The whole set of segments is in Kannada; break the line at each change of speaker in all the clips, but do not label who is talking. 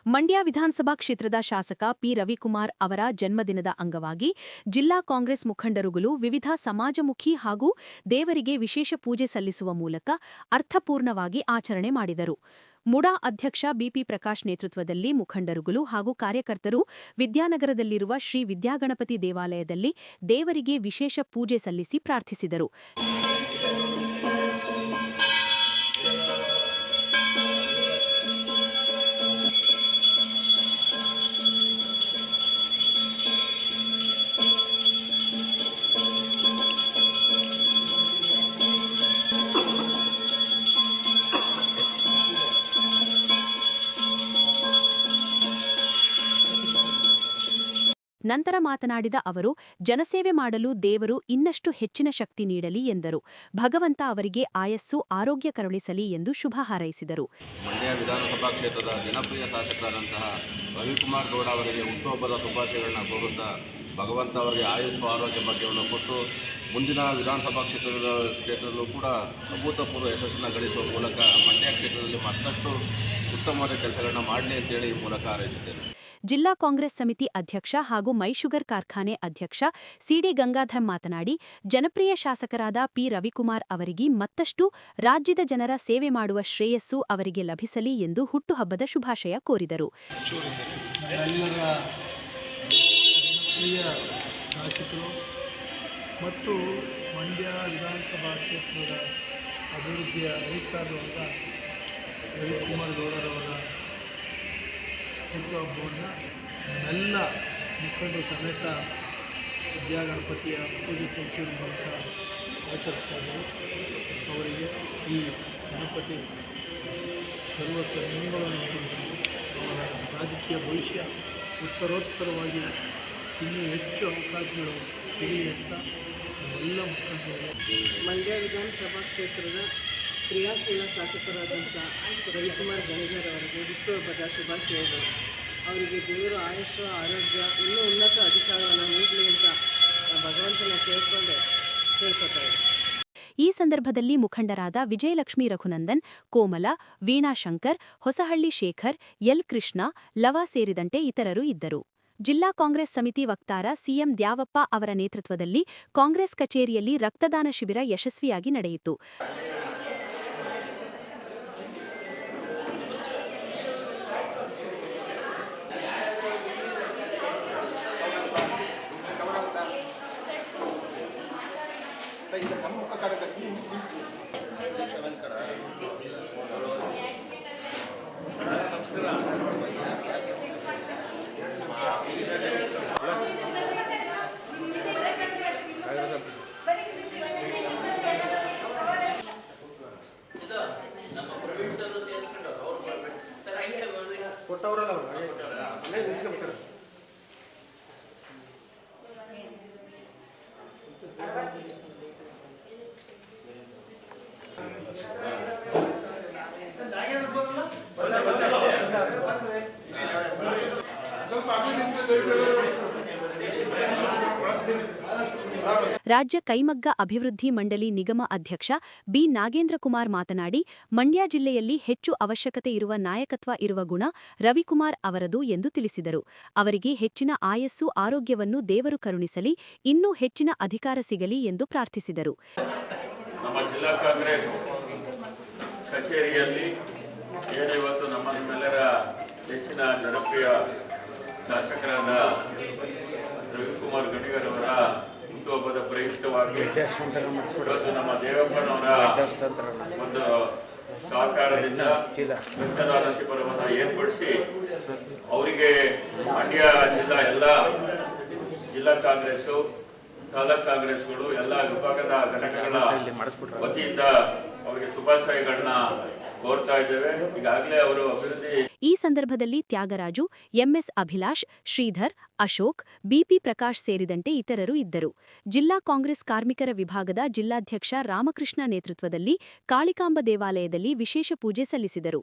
ಮಂಡ್ಯ ವಿಧಾನಸಭಾ ಕ್ಷೇತ್ರದ ಶಾಸಕ ಪಿ ರವಿಕುಮಾರ್ ಅವರ ಜನ್ಮದಿನದ ಅಂಗವಾಗಿ ಜಿಲ್ಲಾ ಕಾಂಗ್ರೆಸ್ ಮುಖಂಡರುಗಳು ವಿವಿಧ ಸಮಾಜಮುಖಿ ಹಾಗೂ ದೇವರಿಗೆ ವಿಶೇಷ ಪೂಜೆ ಸಲ್ಲಿಸುವ ಮೂಲಕ ಅರ್ಥಪೂರ್ಣವಾಗಿ ಆಚರಣೆ ಮಾಡಿದರು. ಮುಡಾ ಅಧ್ಯಕ್ಷ ಬಿಪಿ ಪ್ರಕಾಶ್ ನೇತೃತ್ವದಲ್ಲಿ ಮುಖಂಡರುಗಳು ಹಾಗೂ ಕಾರ್ಯಕರ್ತರು ವಿದ್ಯಾನಗರದಲ್ಲಿರುವ ಶ್ರೀ ವಿದ್ಯಾಗಣಪತಿ ದೇವಾಲಯದಲ್ಲಿ ದೇವರಿಗೆ ವಿಶೇಷ ಪೂಜೆ ಸಲ್ಲಿಸಿ ಪ್ರಾರ್ಥಿಸಿದರು. ನಂತರ ಮಾತನಾಡಿದ ಅವರು, ಜನಸೇವೆ ಮಾಡಲು ದೇವರು ಇನ್ನಷ್ಟು ಹೆಚ್ಚಿನ ಶಕ್ತಿ ನೀಡಲಿ ಎಂದರು. ಭಗವಂತ ಅವರಿಗೆ ಆಯಸ್ಸು, ಆರೋಗ್ಯ ಕರುಣಿಸಲಿ ಎಂದು ಶುಭ ಹಾರೈಸಿದರು.
ಮಂಡ್ಯ ವಿಧಾನಸಭಾ ಕ್ಷೇತ್ರದ ಜನಪ್ರಿಯ ಶಾಸಕರಾದಂತಹ ರವಿಕುಮಾರ್ ಗೌಡ ಅವರಿಗೆ ಹುಟ್ಟುಹಬ್ಬದ ಶುಭಾಶಯಗಳನ್ನು ಕೋರುತ್ತಾ ಭಗವಂತ ಅವರಿಗೆ ಆಯುಸ್ಸು, ಆರೋಗ್ಯ ಭಾಗ್ಯವನ್ನು ಕೊಟ್ಟು ಮುಂದಿನ ವಿಧಾನಸಭಾ ಕ್ಷೇತ್ರದಲ್ಲೂ ಕೂಡ ಅಭೂತಪೂರ್ವ ಯಶಸ್ಸನ್ನು ಗಳಿಸುವ ಮೂಲಕ ಮಂಡ್ಯ ಕ್ಷೇತ್ರದಲ್ಲಿ ಮತ್ತಷ್ಟು ಉತ್ತಮವಾದ ಕೆಲಸಗಳನ್ನು ಮಾಡಲಿ ಅಂತೇಳಿ ಈ ಮೂಲಕ ಹಾರೈಸಿದ್ದೇನೆ.
ಜಿಲ್ಲಾ ಕಾಂಗ್ರೆಸ್ ಸಮಿತಿ ಅಧ್ಯಕ್ಷ ಹಾಗೂ ಮೈಶುಗರ್ ಕಾರ್ಖಾನೆ ಅಧ್ಯಕ್ಷ ಸಿಡಿ ಗಂಗಾಧರ್ ಮಾತನಾಡಿ, ಜನಪ್ರಿಯ ಶಾಸಕರಾದ ಪಿ ರವಿಕುಮಾರ್ ಅವರಿಗೆ ಮತ್ತಷ್ಟು ರಾಜ್ಯದ ಜನರ ಸೇವೆ ಮಾಡುವ ಶ್ರೇಯಸ್ಸು ಅವರಿಗೆ ಲಭಿಸಲಿ ಎಂದು ಹುಟ್ಟುಹಬ್ಬದ ಶುಭಾಶಯ ಕೋರಿದರು.
ಮತ್ತು ಮಂಡ್ಯ ವಿಧಾನಸಭಾ ಕ್ಷೇತ್ರದ ಅಭಿವೃದ್ಧಿಯ ಅಧಿಕಾರವಾದ ರವಿಕುಮಾರ್ ಗೌಡರವರ ಹುಟ್ಟುಹಬ್ಬವನ್ನು ನಮ್ಮೆಲ್ಲ ಮುಖಂಡರು ಸಮೇತ ವಿದ್ಯಾಗಣಪತಿಯ ಪೂಜೆ ಸಲ್ಲಿಸುವ ಮೂಲಕ ಆಚರಿಸ್ತಾ ಇದ್ದರು. ಅವರಿಗೆ ಈ ಗಣಪತಿ ಸರ್ವ ಸನ್ಮಾನಗಳನ್ನು ನೀಡಿದರು. ಅವರ ರಾಜಕೀಯ ಭವಿಷ್ಯ ಉತ್ತರೋತ್ತರವಾಗಿ ಇನ್ನೂ ಹೆಚ್ಚು ಅವಕಾಶಗಳು ಸಿಗಲಿ ಅಂತ ಎಲ್ಲ ಮುಖಂಡರು.
ಮಂಡ್ಯ ವಿಧಾನಸಭಾ ಕ್ಷೇತ್ರದ ಕ್ರಿಯಾಶೀಲ ಶಾಸಕರಾದಂಥ ರವಿಕುಮಾರ್ ಗಣಿಗರ್ ಅವರಿಗೆ ಹುಟ್ಟುಹಬ್ಬದ ಶುಭಾಶಯಗಳು. ಅವರಿಗೆ ದೇವರು ಆಯುಷ್ಯ, ಆರೋಗ್ಯ, ಇನ್ನೂ ಉನ್ನತ ಅಧಿಕಾರವನ್ನು ನೀಡಲಿ ಅಂತ ಭಗವಂತನ ಕೇಳ್ಕೊತಾರೆ.
ಈ ಸಂದರ್ಭದಲ್ಲಿ ಮುಖಂಡರಾದ ವಿಜಯಲಕ್ಷ್ಮಿ ರಘುನಂದನ್, ಕೋಮಲ, ವೀಣಾ ಶಂಕರ್, ಹೊಸಹಳ್ಳಿ ಶೇಖರ್, ಎಲ್ ಕೃಷ್ಣ, ಲವ ಸೇರಿದಂತೆ ಇತರರು ಇದ್ದರು. ಜಿಲ್ಲಾ ಕಾಂಗ್ರೆಸ್ ಸಮಿತಿ ವಕ್ತಾರ ಸಿಎಂ ದ್ಯಾವಪ್ಪ ಅವರ ನೇತೃತ್ವದಲ್ಲಿ ಕಾಂಗ್ರೆಸ್ ಕಚೇರಿಯಲ್ಲಿ ರಕ್ತದಾನ ಶಿಬಿರ ಯಶಸ್ವಿಯಾಗಿ ನಡೆಯಿತು. ರಾಜ್ಯ ಕೈಮಗ್ಗ ಅಭಿವೃದ್ಧಿ ಮಂಡಳಿ ನಿಗಮ ಅಧ್ಯಕ್ಷ ಬಿ ನಾಗೇಂದ್ರಕುಮಾರ್ ಮಾತನಾಡಿ, ಮಂಡ್ಯ ಜಿಲ್ಲೆಯಲ್ಲಿ ಹೆಚ್ಚು ಅವಶ್ಯಕತೆ ಇರುವ ನಾಯಕತ್ವ ಇರುವ ಗುಣ ರವಿಕುಮಾರ್ ಅವರದು ಎಂದು ತಿಳಿಸಿದರು. ಅವರಿಗೆ ಹೆಚ್ಚಿನ ಆಯಸ್ಸು, ಆರೋಗ್ಯವನ್ನು ದೇವರು ಕರುಣಿಸಲಿ, ಇನ್ನೂ ಹೆಚ್ಚಿನ ಅಧಿಕಾರ ಸಿಗಲಿ ಎಂದು ಪ್ರಾರ್ಥಿಸಿದರು.
ನಮ್ಮ ಜಿಲ್ಲಾ ಕಾಂಗ್ರೆಸ್ ಕಚೇರಿಯಲ್ಲಿ ಇವತ್ತು ನಮ್ಮೆಲ್ಲರ ಹೆಚ್ಚಿನ ಜನಪ್ರಿಯ ಶಾಸಕರಾದ ರವಿಕುಮಾರ್ ಗಣಿಗರ್ ಅವರ ಹುಟ್ಟುಹಬ್ಬದ ಪ್ರಯುಕ್ತವಾಗಿ ನಮ್ಮ ದೇವಪ್ಪನವರ ಒಂದು ಸಹಕಾರದಿಂದ ರಕ್ತದಾನ ಶಿಬಿರವನ್ನು ಏರ್ಪಡಿಸಿ ಅವರಿಗೆ ಮಂಡ್ಯ ಜಿಲ್ಲಾ ಎಲ್ಲ ಜಿಲ್ಲಾ ಕಾಂಗ್ರೆಸ್ಸು, ತಾಲೂಕ್ ಕಾಂಗ್ರೆಸ್ಗಳು, ಎಲ್ಲ ವಿಭಾಗದ ಘಟಕಗಳ ವತಿಯಿಂದ ಅವರಿಗೆ ಶುಭಾಶಯಗಳನ್ನ ಕೋರ್ತಾ ಇದ್ದೇವೆ. ಈಗಾಗಲೇ ಅವರು ಅಭಿವೃದ್ಧಿ.
ಈ ಸಂದರ್ಭದಲ್ಲಿ ತ್ಯಾಗರಾಜು, ಎಂಎಸ್ ಅಭಿಲಾಷ್, ಶ್ರೀಧರ್, ಅಶೋಕ್, ಬಿಪಿ ಪ್ರಕಾಶ್ ಸೇರಿದಂತೆ ಇತರರು ಇದ್ದರು. ಜಿಲ್ಲಾ ಕಾಂಗ್ರೆಸ್ ಕಾರ್ಮಿಕರ ವಿಭಾಗದ ಜಿಲ್ಲಾಧ್ಯಕ್ಷ ರಾಮಕೃಷ್ಣ ನೇತೃತ್ವದಲ್ಲಿ ಕಾಳಿಕಾಂಬ ದೇವಾಲಯದಲ್ಲಿ ವಿಶೇಷ ಪೂಜೆ ಸಲ್ಲಿಸಿದರು.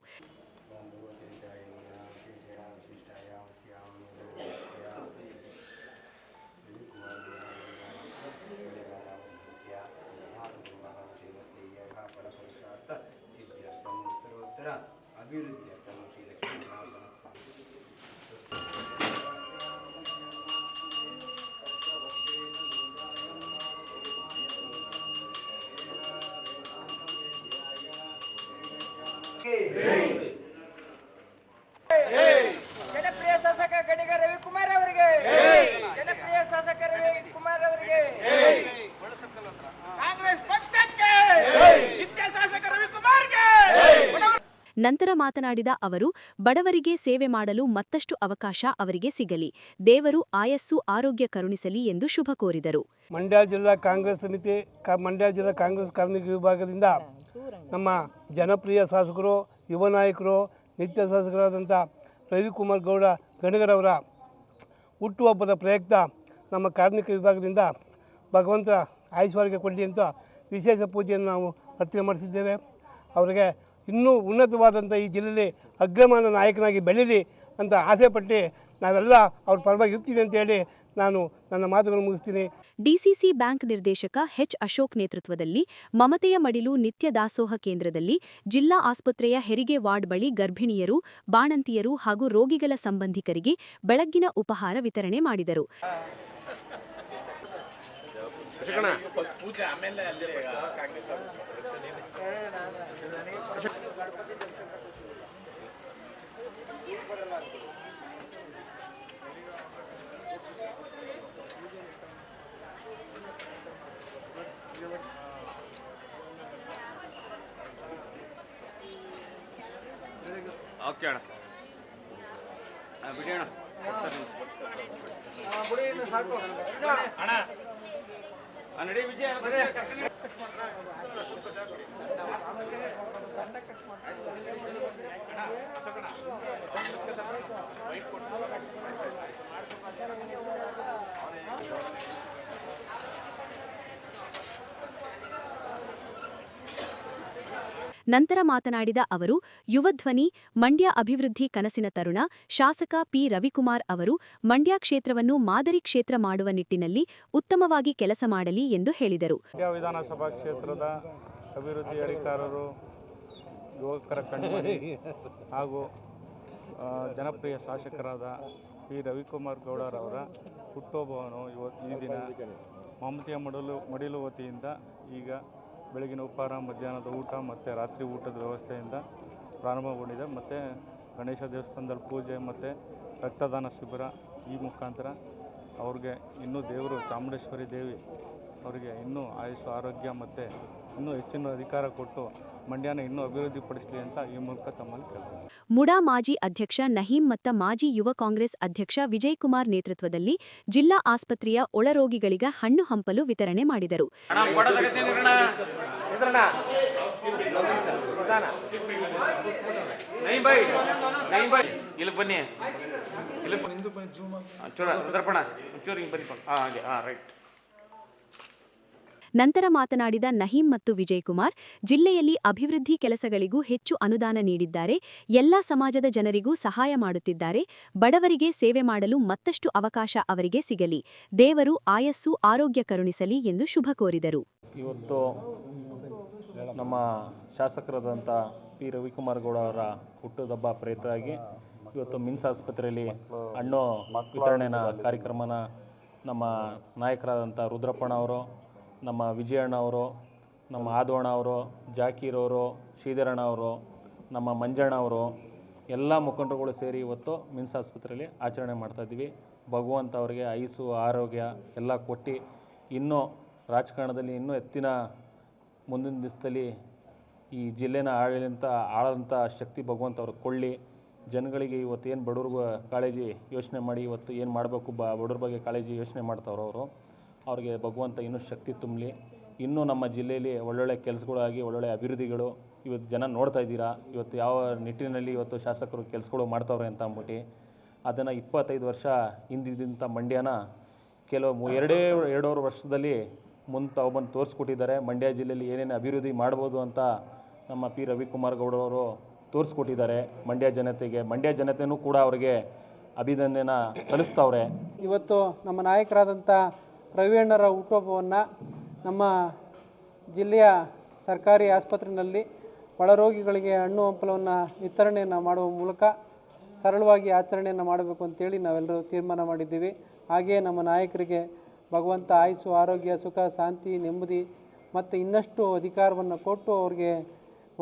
ಅಭಿವೃದ್ಧಿ
ನಂತರ ಮಾತನಾಡಿದ ಅವರು, ಬಡವರಿಗೆ ಸೇವೆ ಮಾಡಲು ಮತ್ತಷ್ಟು ಅವಕಾಶ ಅವರಿಗೆ ಸಿಗಲಿ, ದೇವರು ಆಯಸ್ಸು ಆರೋಗ್ಯ ಕರುಣಿಸಲಿ ಎಂದು ಶುಭ ಕೋರಿದರು.
ಮಂಡ್ಯ ಜಿಲ್ಲಾ ಕಾಂಗ್ರೆಸ್ ಸಮಿತಿ ಮಂಡ್ಯ ಜಿಲ್ಲಾ ಕಾಂಗ್ರೆಸ್ ಕಾರ್ಮಿಕ ವಿಭಾಗದಿಂದ ನಮ್ಮ ಜನಪ್ರಿಯ ಶಾಸಕರು, ಯುವ ನಾಯಕರು, ನಿತ್ಯ ಶಾಸಕರಾದಂಥ ರವಿಕುಮಾರ್ ಗೌಡ ಗಣಿಗರವರ ಹುಟ್ಟುಹಬ್ಬದ ಪ್ರಯುಕ್ತ ನಮ್ಮ ಕಾರ್ಮಿಕ ವಿಭಾಗದಿಂದ ಭಗವಂತ ಆಯುಷ್ವಾರೋಗ್ಯ ಕೊಡಲಿ ಅಂತ ವಿಶೇಷ ಪೂಜೆಯನ್ನು ನಾವು ಅರ್ಚನೆ ಮಾಡಿಸಿದ್ದೇವೆ. ಅವರಿಗೆ ಇನ್ನೂ ಉನ್ನತವಾದಂಥ ಈ ಜಿಲ್ಲೆಯಲ್ಲಿ ಅಗ್ರಮಾನ್ಯ ನಾಯಕನಾಗಿ ಬೆಳೀಲಿ ಅಂತ ಆಸೆಪಟ್ಟು ನಾವೆಲ್ಲ ಅವ್ರ ಪರವಾಗಿ ಇರ್ತೀವಿ ಅಂತೇಳಿ ನಾನು ನನ್ನ ಮಾತುಗಳನ್ನು ಮುಗಿಸ್ತೀನಿ.
ಡಿಸಿಸಿ ಬ್ಯಾಂಕ್ ನಿರ್ದೇಶಕ ಎಚ್ ಅಶೋಕ್ ನೇತೃತ್ವದಲ್ಲಿ ಮಮತೆಯ ಮಡಿಲು ನಿತ್ಯ ದಾಸೋಹ ಕೇಂದ್ರದಲ್ಲಿ ಜಿಲ್ಲಾ ಆಸ್ಪತ್ರೆಯ ಹೆರಿಗೆ ವಾರ್ಡ್ ಬಳಿ ಗರ್ಭಿಣಿಯರು, ಬಾಣಂತಿಯರು ಹಾಗೂ ರೋಗಿಗಳ ಸಂಬಂಧಿಕರಿಗೆ ಬೆಳಗ್ಗಿನ ಉಪಹಾರ ವಿತರಣೆ ಮಾಡಿದರು.
ಓಕೆ ಅಣ್ಣ, ಬಿಡಿ ಅಣ್ಣ. ಅಣ್ಣ ನಡಿ ವಿಜಯ.
ನಂತರ ಮಾತನಾಡಿದ ಅವರು, ಯುವಧ್ವನಿ ಮಂಡ್ಯ ಅಭಿವೃದ್ಧಿ ಕನಸಿನ ತರುಣ ಶಾಸಕ ಪಿ ರವಿಕುಮಾರ್ ಅವರು ಮಂಡ್ಯ ಕ್ಷೇತ್ರವನ್ನು ಮಾದರಿ ಕ್ಷೇತ್ರ ಮಾಡುವ ನಿಟ್ಟಿನಲ್ಲಿ ಉತ್ತಮವಾಗಿ ಕೆಲಸ ಮಾಡಲಿ ಎಂದು ಹೇಳಿದರು.
ಮಂಡ್ಯ ವಿಧಾನಸಭಾ ಕ್ಷೇತ್ರದ ಅಭಿವೃದ್ಧಿ ಅಧಿಕಾರರು, ಯುವಕರ ಕಣ್ಮಣಿ ಹಾಗೂ ಜನಪ್ರಿಯ ಶಾಸಕರಾದ ಪಿ ರವಿಕುಮಾರ್ ಗೌಡರವರ ಹುಟ್ಟುಹಬ್ಬವನ್ನು ಈ ದಿನ ಮಮತೆಯ ಮಡಿಲು ವತಿಯಿಂದ ಈಗ ಬೆಳಗಿನ ಉಪಹಾರ, ಮಧ್ಯಾಹ್ನದ ಊಟ ಮತ್ತು ರಾತ್ರಿ ಊಟದ ವ್ಯವಸ್ಥೆಯಿಂದ ಪ್ರಾರಂಭಗೊಂಡಿದೆ. ಮತ್ತು ಗಣೇಶ ದೇವಸ್ಥಾನದಲ್ಲಿ ಪೂಜೆ ಮತ್ತು ರಕ್ತದಾನ ಶಿಬಿರ ಈ ಮುಖಾಂತರ ಅವ್ರಿಗೆ ಇನ್ನೂ ದೇವರು ಚಾಮುಂಡೇಶ್ವರಿ ದೇವಿ ಅವರಿಗೆ ಇನ್ನೂ ಆಯುಷ್ಯ ಆರೋಗ್ಯ ಮತ್ತು ಇನ್ನೂ ಹೆಚ್ಚಿನ ಅಧಿಕಾರ ಕೊಟ್ಟು ಮಂಡ್ಯನ ಇನ್ನೂ ಅಭಿವೃದ್ಧಿಪಡಿಸಲಿ ಅಂತ ಈ ಮೂಲಕ ತಮ್ಮಲ್ಲಿ ಕೇಳ್ತಾರೆ.
ಮುಡಾ ಮಾಜಿ ಅಧ್ಯಕ್ಷ ನಹೀಂ ಮತ್ತು ಮಾಜಿ ಯುವ ಕಾಂಗ್ರೆಸ್ ಅಧ್ಯಕ್ಷ ವಿಜಯಕುಮಾರ್ ನೇತೃತ್ವದಲ್ಲಿ ಜಿಲ್ಲಾ ಆಸ್ಪತ್ರೆಯ ಒಳರೋಗಿಗಳಿಗೆ ಹಣ್ಣು ಹಂಪಲು ವಿತರಣೆ ಮಾಡಿದರು.
ಇಲ್ಲಿ ಬನ್ನಿ,
ನಂತರ ಮಾತನಾಡಿದ ನಹೀಂ ಮತ್ತು ವಿಜಯಕುಮಾರ್, ಜಿಲ್ಲೆಯಲ್ಲಿ ಅಭಿವೃದ್ಧಿ ಕೆಲಸಗಳಿಗೂ ಹೆಚ್ಚು ಅನುದಾನ ನೀಡಿದ್ದಾರೆ, ಎಲ್ಲ ಸಮಾಜದ ಜನರಿಗೂ ಸಹಾಯ ಮಾಡುತ್ತಿದ್ದಾರೆ, ಬಡವರಿಗೆ ಸೇವೆ ಮಾಡಲು ಮತ್ತಷ್ಟು ಅವಕಾಶ ಅವರಿಗೆ ಸಿಗಲಿ, ದೇವರು ಆಯಸ್ಸು ಆರೋಗ್ಯ ಕರುಣಿಸಲಿ ಎಂದು ಶುಭ ಕೋರಿದರು.
ಇವತ್ತು ನಮ್ಮ ಶಾಸಕರಾದಂಥ ಪಿ ರವಿಕುಮಾರ್ ಗೌಡ ಅವರ ಹುಟ್ಟುಹಬ್ಬ ಪ್ರಯುಕ್ತವಾಗಿ ಇವತ್ತು ಮಿನ್ಸ್ ಆಸ್ಪತ್ರೆಯಲ್ಲಿ ಹಣ್ಣು ವಿತರಣೆನ ಕಾರ್ಯಕ್ರಮನ ನಮ್ಮ ನಾಯಕರಾದಂಥ ರುದ್ರಪ್ಪಣ್ಣ ಅವರು, ನಮ್ಮ ವಿಜಯಣ್ಣ ಅವರು, ನಮ್ಮ ಆದೋಣ ಅವರು, ಜಾಕೀರ್ ಅವರು, ಶ್ರೀಧರಣ್ಣ ಅವರು, ನಮ್ಮ ಮಂಜಣ್ಣ ಅವರು ಎಲ್ಲ ಮುಖಂಡರುಗಳು ಸೇರಿ ಇವತ್ತು ಮಿನ್ಸ್ ಆಸ್ಪತ್ರೆಯಲ್ಲಿ ಆಚರಣೆ ಮಾಡ್ತಾಯಿದ್ದೀವಿ. ಭಗವಂತ ಅವರಿಗೆ ಆಯುಸ್ಸು ಆರೋಗ್ಯ ಎಲ್ಲ ಕೊಟ್ಟು ಇನ್ನೂ ರಾಜಕಾರಣದಲ್ಲಿ ಇನ್ನೂ ಎತ್ತಿನ ಮುಂದಿನ ದಿವಸದಲ್ಲಿ ಈ ಜಿಲ್ಲೆನ ಆಳಂಥ ಶಕ್ತಿ ಭಗವಂತ ಅವ್ರಿಗೆ ಕೊಳ್ಳಿ. ಜನಗಳಿಗೆ ಇವತ್ತು ಏನು ಬಡವ್ರಿಗೂ ಕಾಳಜಿ ಯೋಚನೆ ಮಾಡಿ ಇವತ್ತು ಏನು ಮಾಡಬೇಕು ಬಡವ್ರ ಬಗ್ಗೆ ಕಾಳಜಿ ಯೋಚನೆ ಮಾಡ್ತಾವ್ರು ಅವ್ರಿಗೆ ಭಗವಂತ ಇನ್ನೂ ಶಕ್ತಿ ತುಂಬಲಿ. ಇನ್ನೂ ನಮ್ಮ ಜಿಲ್ಲೆಯಲ್ಲಿ ಒಳ್ಳೊಳ್ಳೆ ಕೆಲಸಗಳಾಗಿ ಒಳ್ಳೊಳ್ಳೆ ಅಭಿವೃದ್ಧಿಗಳು ಇವತ್ತು ಜನ ನೋಡ್ತಾ ಇದ್ದೀರಾ. ಇವತ್ತು ಯಾವ ನಿಟ್ಟಿನಲ್ಲಿ ಇವತ್ತು ಶಾಸಕರು ಕೆಲಸಗಳು ಮಾಡ್ತಾವ್ರೆ ಅಂತ ಅಂದ್ಬಿಟ್ಟು ಅದನ್ನು 25 ವರ್ಷ ಹಿಂದಿದ್ದಂಥ ಮಂಡ್ಯನ ಕೆಲವು ಎರಡೂವರೆ ವರ್ಷದಲ್ಲಿ ಮುಂದೆ ತಗೊಬಂದು ತೋರಿಸ್ಕೊಟ್ಟಿದ್ದಾರೆ. ಮಂಡ್ಯ ಜಿಲ್ಲೆಯಲ್ಲಿ ಏನೇನು ಅಭಿವೃದ್ಧಿ ಮಾಡ್ಬೋದು ಅಂತ ನಮ್ಮ ಪಿ ರವಿಕುಮಾರ್ ಗೌಡರವರು ತೋರಿಸ್ಕೊಟ್ಟಿದ್ದಾರೆ ಮಂಡ್ಯ ಜನತೆಗೆ. ಮಂಡ್ಯ ಜನತೆಯೂ ಕೂಡ ಅವರಿಗೆ ಅಭಿನಂದನೆ ಸಲ್ಲಿಸ್ತವ್ರೆ.
ಇವತ್ತು ನಮ್ಮ ನಾಯಕರಾದಂಥ ರವಿಯಣ್ಣರ ಹುಟ್ಟುಹಬ್ಬವನ್ನು ನಮ್ಮ ಜಿಲ್ಲೆಯ ಸರ್ಕಾರಿ ಆಸ್ಪತ್ರೆಯಲ್ಲಿ ಒಳರೋಗಿಗಳಿಗೆ ಹಣ್ಣು ಹಂಪಲವನ್ನು ವಿತರಣೆಯನ್ನು ಮಾಡುವ ಮೂಲಕ ಸರಳವಾಗಿ ಆಚರಣೆಯನ್ನು ಮಾಡಬೇಕು ಅಂತೇಳಿ ನಾವೆಲ್ಲರೂ ತೀರ್ಮಾನ ಮಾಡಿದ್ದೀವಿ. ಹಾಗೆಯೇ ನಮ್ಮ ನಾಯಕರಿಗೆ ಭಗವಂತ ಆಯುಸ್ಸು ಆರೋಗ್ಯ ಸುಖ ಶಾಂತಿ ನೆಮ್ಮದಿ ಮತ್ತು ಇನ್ನಷ್ಟು ಅಧಿಕಾರವನ್ನು ಕೊಟ್ಟು ಅವ್ರಿಗೆ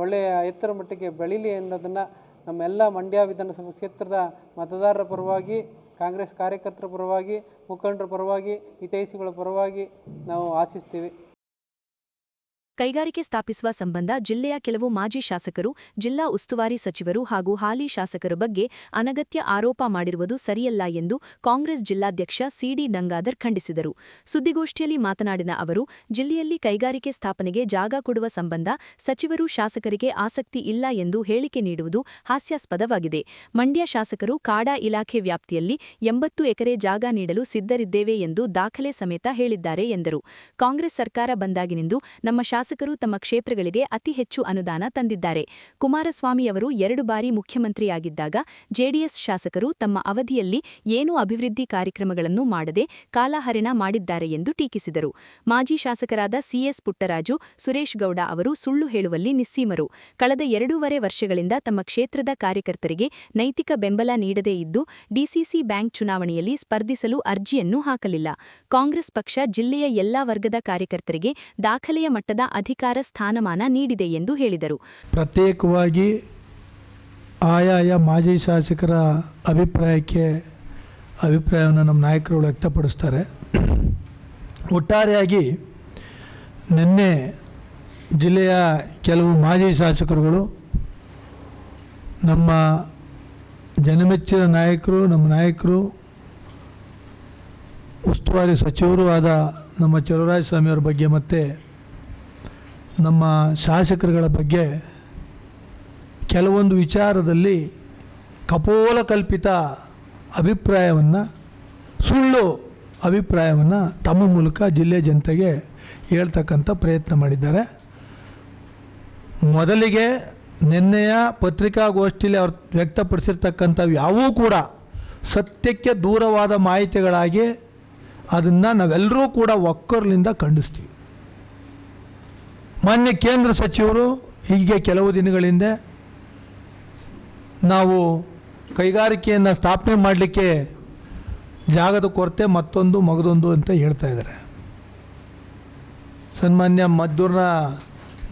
ಒಳ್ಳೆಯ ಎತ್ತರ ಮಟ್ಟಿಗೆ ಬೆಳೀಲಿ ಅನ್ನೋದನ್ನು ನಮ್ಮೆಲ್ಲ ಮಂಡ್ಯ ವಿಧಾನಸಭಾ ಕ್ಷೇತ್ರದ ಮತದಾರರ ಪರವಾಗಿ, ಕಾಂಗ್ರೆಸ್ ಕಾರ್ಯಕರ್ತರ ಪರವಾಗಿ, ಮುಖಂಡರ ಪರವಾಗಿ, ಹಿತೈಷಿಗಳ ಪರವಾಗಿ ನಾವು ಆಶಿಸ್ತೀವಿ.
ಕೈಗಾರಿಕೆ ಸ್ಥಾಪಿಸುವ ಸಂಬಂಧ ಜಿಲ್ಲೆಯ ಕೆಲವು ಮಾಜಿ ಶಾಸಕರು, ಜಿಲ್ಲಾ ಉಸ್ತುವಾರಿ ಸಚಿವರು ಹಾಗೂ ಹಾಲಿ ಶಾಸಕರ ಬಗ್ಗೆ ಅನಗತ್ಯ ಆರೋಪ ಮಾಡಿರುವುದು ಸರಿಯಲ್ಲ ಎಂದು ಕಾಂಗ್ರೆಸ್ ಜಿಲ್ಲಾಧ್ಯಕ್ಷ ಸಿಡಿ ಗಂಗಾಧರ್ ಖಂಡಿಸಿದರು. ಸುದ್ದಿಗೋಷ್ಠಿಯಲ್ಲಿ ಮಾತನಾಡಿದ ಅವರು, ಜಿಲ್ಲೆಯಲ್ಲಿ ಕೈಗಾರಿಕೆ ಸ್ಥಾಪನೆಗೆ ಜಾಗ ಕೊಡುವ ಸಂಬಂಧ ಸಚಿವರು, ಶಾಸಕರಿಗೆ ಆಸಕ್ತಿ ಇಲ್ಲ ಎಂದು ಹೇಳಿಕೆ ನೀಡುವುದು ಹಾಸ್ಯಾಸ್ಪದವಾಗಿದೆ. ಮಂಡ್ಯ ಶಾಸಕರು ಕಾಡಾ ಇಲಾಖೆ ವ್ಯಾಪ್ತಿಯಲ್ಲಿ 80 ಎಕರೆ ಜಾಗ ನೀಡಲು ಸಿದ್ಧರಿದ್ದೇವೆ ಎಂದು ದಾಖಲೆ ಸಮೇತ ಹೇಳಿದ್ದಾರೆ ಎಂದರು. ಕಾಂಗ್ರೆಸ್ ಸರ್ಕಾರ ಬಂದಾಗಿನಿಂದ ನಮ್ಮ ಶಾಸಕರು ತಮ್ಮ ಕ್ಷೇತ್ರಗಳಿಗೆ ಅತಿ ಹೆಚ್ಚು ಅನುದಾನ ತಂದಿದ್ದಾರೆ. ಕುಮಾರಸ್ವಾಮಿಯವರು 2 ಬಾರಿ ಮುಖ್ಯಮಂತ್ರಿಯಾಗಿದ್ದಾಗ ಜೆಡಿಎಸ್ ಶಾಸಕರು ತಮ್ಮ ಅವಧಿಯಲ್ಲಿ ಏನೂ ಅಭಿವೃದ್ಧಿ ಕಾರ್ಯಕ್ರಮಗಳನ್ನು ಮಾಡದೆ ಕಾಲಹರಣ ಮಾಡಿದ್ದಾರೆ ಎಂದು ಟೀಕಿಸಿದರು. ಮಾಜಿ ಶಾಸಕರಾದ ಸಿಎಸ್ ಪುಟ್ಟರಾಜು, ಸುರೇಶ್ ಗೌಡ ಅವರು ಸುಳ್ಳು ಹೇಳುವಲ್ಲಿ ನಿಸ್ಸೀಮರು. ಕಳೆದ 2.5 ವರ್ಷಗಳಿಂದ ತಮ್ಮ ಕ್ಷೇತ್ರದ ಕಾರ್ಯಕರ್ತರಿಗೆ ನೈತಿಕ ಬೆಂಬಲ ನೀಡದೇ ಇದ್ದು, ಡಿಸಿಸಿ ಬ್ಯಾಂಕ್ ಚುನಾವಣೆಯಲ್ಲಿ ಸ್ಪರ್ಧಿಸಲು ಅರ್ಜಿಯನ್ನೂ ಹಾಕಲಿಲ್ಲ. ಕಾಂಗ್ರೆಸ್ ಪಕ್ಷ ಜಿಲ್ಲೆಯ ಎಲ್ಲಾ ವರ್ಗದ ಕಾರ್ಯಕರ್ತರಿಗೆ ದಾಖಲೆಯ ಮಟ್ಟದ ಅಧಿಕಾರ ಸ್ಥಾನಮಾನ ನೀಡಿದೆ ಎಂದು ಹೇಳಿದರು.
ಪ್ರತ್ಯೇಕವಾಗಿ ಆಯಾಯ ಮಾಜಿ ಶಾಸಕರ ಅಭಿಪ್ರಾಯವನ್ನು ನಮ್ಮ ನಾಯಕರು ವ್ಯಕ್ತಪಡಿಸ್ತಾರೆ. ಒಟ್ಟಾರೆಯಾಗಿ ನಿನ್ನೆ ಜಿಲ್ಲೆಯ ಕೆಲವು ಮಾಜಿ ಶಾಸಕರುಗಳು ನಮ್ಮ ಜನಮೆಚ್ಚಿನ ನಾಯಕರು, ನಮ್ಮ ನಾಯಕರು, ಉಸ್ತುವಾರಿ ಸಚಿವರು ಆದ ನಮ್ಮ ಚಲುವರಾಯಸ್ವಾಮಿಯವರ ಬಗ್ಗೆ ಮತ್ತು ನಮ್ಮ ಶಾಸಕರುಗಳ ಬಗ್ಗೆ ಕೆಲವೊಂದು ವಿಚಾರದಲ್ಲಿ ಕಪೋಲಕಲ್ಪಿತ ಅಭಿಪ್ರಾಯವನ್ನು, ಸುಳ್ಳು ಅಭಿಪ್ರಾಯವನ್ನು ತಮ್ಮ ಮೂಲಕ ಜಿಲ್ಲೆ ಜನತೆಗೆ ಹೇಳ್ತಕ್ಕಂಥ ಪ್ರಯತ್ನ ಮಾಡಿದ್ದಾರೆ. ಮೊದಲಿಗೆ ನಿನ್ನೆಯ ಪತ್ರಿಕಾಗೋಷ್ಠಿಯಲ್ಲಿ ಅವರು ವ್ಯಕ್ತಪಡಿಸಿರ್ತಕ್ಕಂಥವು ಯಾವೂ ಕೂಡ ಸತ್ಯಕ್ಕೆ ದೂರವಾದ ಮಾಹಿತಿಗಳಾಗಿ ಅದನ್ನು ನಾವೆಲ್ಲರೂ ಕೂಡ ಒಕ್ಕೊರಲಿಂದ ಖಂಡಿಸ್ತೀವಿ. ಮಾನ್ಯ ಕೇಂದ್ರ ಸಚಿವರು ಹೀಗೆ ಕೆಲವು ದಿನಗಳಿಂದ ನಾವು ಕೈಗಾರಿಕೆಯನ್ನು ಸ್ಥಾಪನೆ ಮಾಡಲಿಕ್ಕೆ ಜಾಗದ ಕೊರತೆ ಮಗದೊಂದು ಅಂತ ಹೇಳ್ತಾ ಇದ್ದಾರೆ. ಸನ್ಮಾನ್ಯ ಮದ್ದೂರಿನ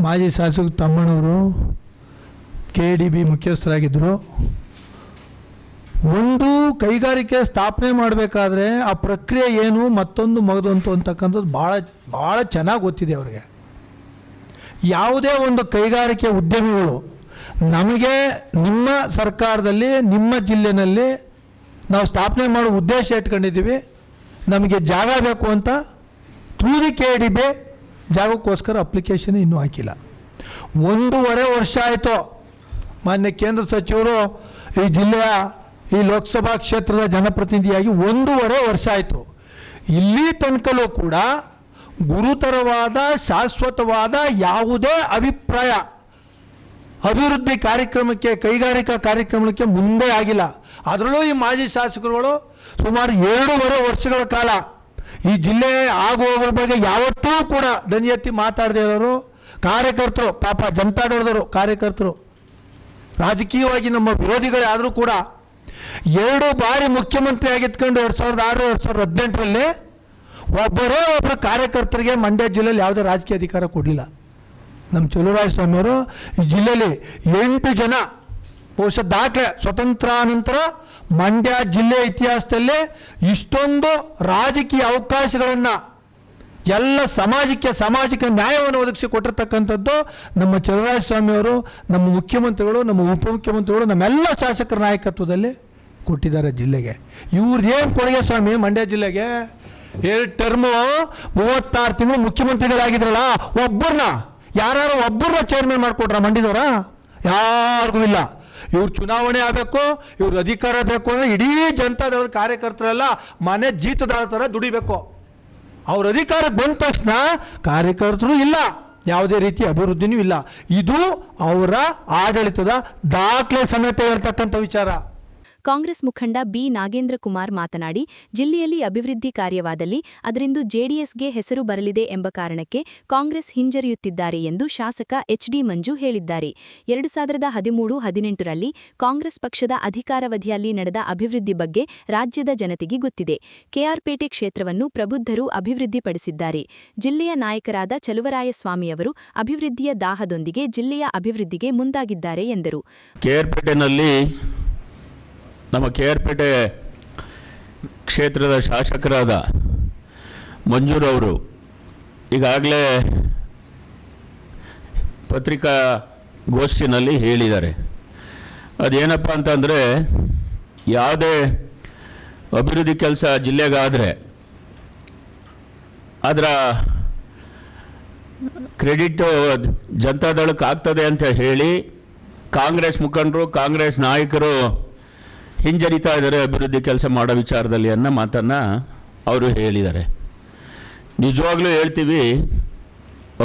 ಮಾಜಿ ಶಾಸಕ ತಮ್ಮಣ್ಣವರು KDB ಮುಖ್ಯಸ್ಥರಾಗಿದ್ದರು. ಒಂದು ಕೈಗಾರಿಕೆ ಸ್ಥಾಪನೆ ಮಾಡಬೇಕಾದ್ರೆ ಆ ಪ್ರಕ್ರಿಯೆ ಏನು, ಮಗದೊಂದು ಅಂತಕ್ಕಂಥದ್ದು ಭಾಳ ಚೆನ್ನಾಗಿ ಗೊತ್ತಿದೆ ಅವರಿಗೆ. ಯಾವುದೇ ಒಂದು ಕೈಗಾರಿಕೆ ಉದ್ಯಮಿಗಳು ನಮಗೆ ನಿಮ್ಮ ಸರ್ಕಾರದಲ್ಲಿ, ನಿಮ್ಮ ಜಿಲ್ಲೆಯಲ್ಲಿ ನಾವು ಸ್ಥಾಪನೆ ಮಾಡೋ ಉದ್ದೇಶ ಇಟ್ಕೊಂಡಿದ್ದೀವಿ, ನಮಗೆ ಜಾಗ ಬೇಕು ಅಂತ ಥ್ರೂ KDB ಜಾಗಕ್ಕೋಸ್ಕರ ಅಪ್ಲಿಕೇಶನ್ ಇನ್ನೂ ಹಾಕಿಲ್ಲ. 1.5 ವರ್ಷ ಆಯಿತು. ಮಾನ್ಯ ಕೇಂದ್ರ ಸಚಿವರು ಈ ಜಿಲ್ಲೆಯ ಈ ಲೋಕಸಭಾ ಕ್ಷೇತ್ರದ ಜನಪ್ರತಿನಿಧಿಯಾಗಿ 1.5 ವರ್ಷ ಆಯಿತು. ಇಲ್ಲಿ ತನಕಲೂ ಕೂಡ ಗುರುತರವಾದ ಶಾಶ್ವತವಾದ ಯಾವುದೇ ಅಭಿಪ್ರಾಯ ಅಭಿವೃದ್ಧಿ ಕಾರ್ಯಕ್ರಮಕ್ಕೆ, ಕೈಗಾರಿಕಾ ಕಾರ್ಯಕ್ರಮಕ್ಕೆ ಮುಂದೆ ಆಗಿಲ್ಲ. ಅದರಲ್ಲೂ ಈ ಮಾಜಿ ಶಾಸಕರುಗಳು ಸುಮಾರು 2.5 ವರ್ಷಗಳ ಕಾಲ ಈ ಜಿಲ್ಲೆ ಆಗುವವರ ಬಗ್ಗೆ ಯಾವತ್ತೂ ಕೂಡ ದನಿ ಎತ್ತಿ ಮಾತಾಡದೇ ಇರೋರು ಕಾರ್ಯಕರ್ತರು, ಪಾಪ ಜನತಾದಳದವರು ಕಾರ್ಯಕರ್ತರು, ರಾಜಕೀಯವಾಗಿ ನಮ್ಮ ವಿರೋಧಿಗಳೇ ಆದರೂ ಕೂಡ 2 ಬಾರಿ ಮುಖ್ಯಮಂತ್ರಿ ಆಗಿತ್ಕೊಂಡು 2006, 2018ರಲ್ಲಿ ಒಬ್ಬರು ಕಾರ್ಯಕರ್ತರಿಗೆ ಮಂಡ್ಯ ಜಿಲ್ಲೆಯಲ್ಲಿ ಯಾವುದೇ ರಾಜಕೀಯ ಅಧಿಕಾರ ಕೊಡಲಿಲ್ಲ. ನಮ್ಮ ಚಲುವರಾಯಸ್ವಾಮಿಯವರು ಈ ಜಿಲ್ಲೆಯಲ್ಲಿ 8 ಜನ, ಬಹುಶಃ ದಾಖಲೆ ಸ್ವತಂತ್ರಾನಂತರ ಮಂಡ್ಯ ಜಿಲ್ಲೆ ಇತಿಹಾಸದಲ್ಲಿ ಇಷ್ಟೊಂದು ರಾಜಕೀಯ ಅವಕಾಶಗಳನ್ನು ಎಲ್ಲ ಸಾಮಾಜಿಕ ನ್ಯಾಯವನ್ನು ಒದಗಿಸಿ ಕೊಟ್ಟಿರ್ತಕ್ಕಂಥದ್ದು ನಮ್ಮ ಚಲುವರಾಯಸ್ವಾಮಿಯವರು, ನಮ್ಮ ಮುಖ್ಯಮಂತ್ರಿಗಳು, ನಮ್ಮ ಉಪಮುಖ್ಯಮಂತ್ರಿಗಳು, ನಮ್ಮೆಲ್ಲ ಶಾಸಕರ ನಾಯಕತ್ವದಲ್ಲಿ ಕೊಟ್ಟಿದ್ದಾರೆ ಜಿಲ್ಲೆಗೆ. ಇವ್ರದ್ದೇನು ಕೊಡುಗೆ ಸ್ವಾಮಿ ಮಂಡ್ಯ ಜಿಲ್ಲೆಗೆ? 2 ಟರ್ಮು 36 ತಿಂಗಳು ಮುಖ್ಯಮಂತ್ರಿಗಳಾಗಿದ್ರಲ್ಲ, ಒಬ್ಬರನ್ನ ಚೇರ್ಮನ್ ಮಾಡಿಕೊಟ್ರ ಮಂಡ್ಯದವರ? ಯಾರಿಗೂ ಇಲ್ಲ. ಇವ್ರು ಚುನಾವಣೆ ಆಗಬೇಕು, ಇವ್ರ ಅಧಿಕಾರ ಬೇಕು ಅಂದರೆ ಇಡೀ ಜನತಾದಳದ ಕಾರ್ಯಕರ್ತರೆಲ್ಲ ಮನೆ ಜೀತದಾಳ ಥರ ದುಡಿಬೇಕು. ಅವ್ರ ಅಧಿಕಾರಕ್ಕೆ ಬಂದ ತಕ್ಷಣ ಕಾರ್ಯಕರ್ತರು ಇಲ್ಲ, ಯಾವುದೇ ರೀತಿ ಅಭಿವೃದ್ಧಿನೂ ಇಲ್ಲ. ಇದು ಅವರ ಆಡಳಿತದ ದಾಖಲೆ ಸಮೇತ ಇರತಕ್ಕಂಥ ವಿಚಾರ.
ಕಾಂಗ್ರೆಸ್ ಮುಖಂಡ ಬಿ ನಾಗೇಂದ್ರ ಕುಮಾರ್ ಮಾತನಾಡಿ, ಜಿಲ್ಲೆಯಲ್ಲಿ ಅಭಿವೃದ್ಧಿ ಕಾರ್ಯವಾದಲ್ಲಿ ಅದರಿಂದ ಜೆಡಿಎಸ್ಗೆ ಹೆಸರು ಬರಲಿದೆ ಎಂಬ ಕಾರಣಕ್ಕೆ ಕಾಂಗ್ರೆಸ್ ಹಿಂಜರಿಯುತ್ತಿದ್ದಾರೆ ಎಂದು ಶಾಸಕ ಎಚ್ಡಿ ಮಂಜು ಹೇಳಿದ್ದಾರೆ. 2013-18ರಲ್ಲಿ ಕಾಂಗ್ರೆಸ್ ಪಕ್ಷದ ಅಧಿಕಾರಾವಧಿಯಲ್ಲಿ ನಡೆದ ಅಭಿವೃದ್ಧಿ ಬಗ್ಗೆ ರಾಜ್ಯದ ಜನತೆಗೆ ಗೊತ್ತಿದೆ. ಕೆಆರ್ಪೇಟೆ ಕ್ಷೇತ್ರವನ್ನು ಪ್ರಬುದ್ಧರು ಅಭಿವೃದ್ಧಿಪಡಿಸಿದ್ದಾರೆ. ಜಿಲ್ಲೆಯ ನಾಯಕರಾದ ಚಲುವರಾಯಸ್ವಾಮಿಯವರು ಅಭಿವೃದ್ಧಿಯ ದಾಹದೊಂದಿಗೆ ಜಿಲ್ಲೆಯ ಅಭಿವೃದ್ಧಿಗೆ ಮುಂದಾಗಿದ್ದಾರೆ ಎಂದರು.
ನಮ್ಮ ಕೆಆರ್ಪೇಟೆ ಕ್ಷೇತ್ರದ ಶಾಸಕರಾದ ಮಂಜೂರವರು ಈಗಾಗಲೇ ಪತ್ರಿಕಾಗೋಷ್ಠಿನಲ್ಲಿ ಹೇಳಿದ್ದಾರೆ. ಅದೇನಪ್ಪ ಅಂತಂದರೆ, ಯಾವುದೇ ಅಭಿವೃದ್ಧಿ ಕೆಲಸ ಜಿಲ್ಲೆಗಾದರೆ ಅದರ ಕ್ರೆಡಿಟು ಜನತಾದಳಕ್ಕೆ ಆಗ್ತದೆ ಅಂತ ಹೇಳಿ ಕಾಂಗ್ರೆಸ್ ಮುಖಂಡರು, ಕಾಂಗ್ರೆಸ್ ನಾಯಕರು ಹಿಂಜರಿತಾ ಇದ್ದಾರೆ ಅಭಿವೃದ್ಧಿ ಕೆಲಸ ಮಾಡೋ ವಿಚಾರದಲ್ಲಿ ಅನ್ನೋ ಮಾತನ್ನು ಅವರು ಹೇಳಿದ್ದಾರೆ. ನಿಜವಾಗ್ಲೂ ಹೇಳ್ತೀವಿ,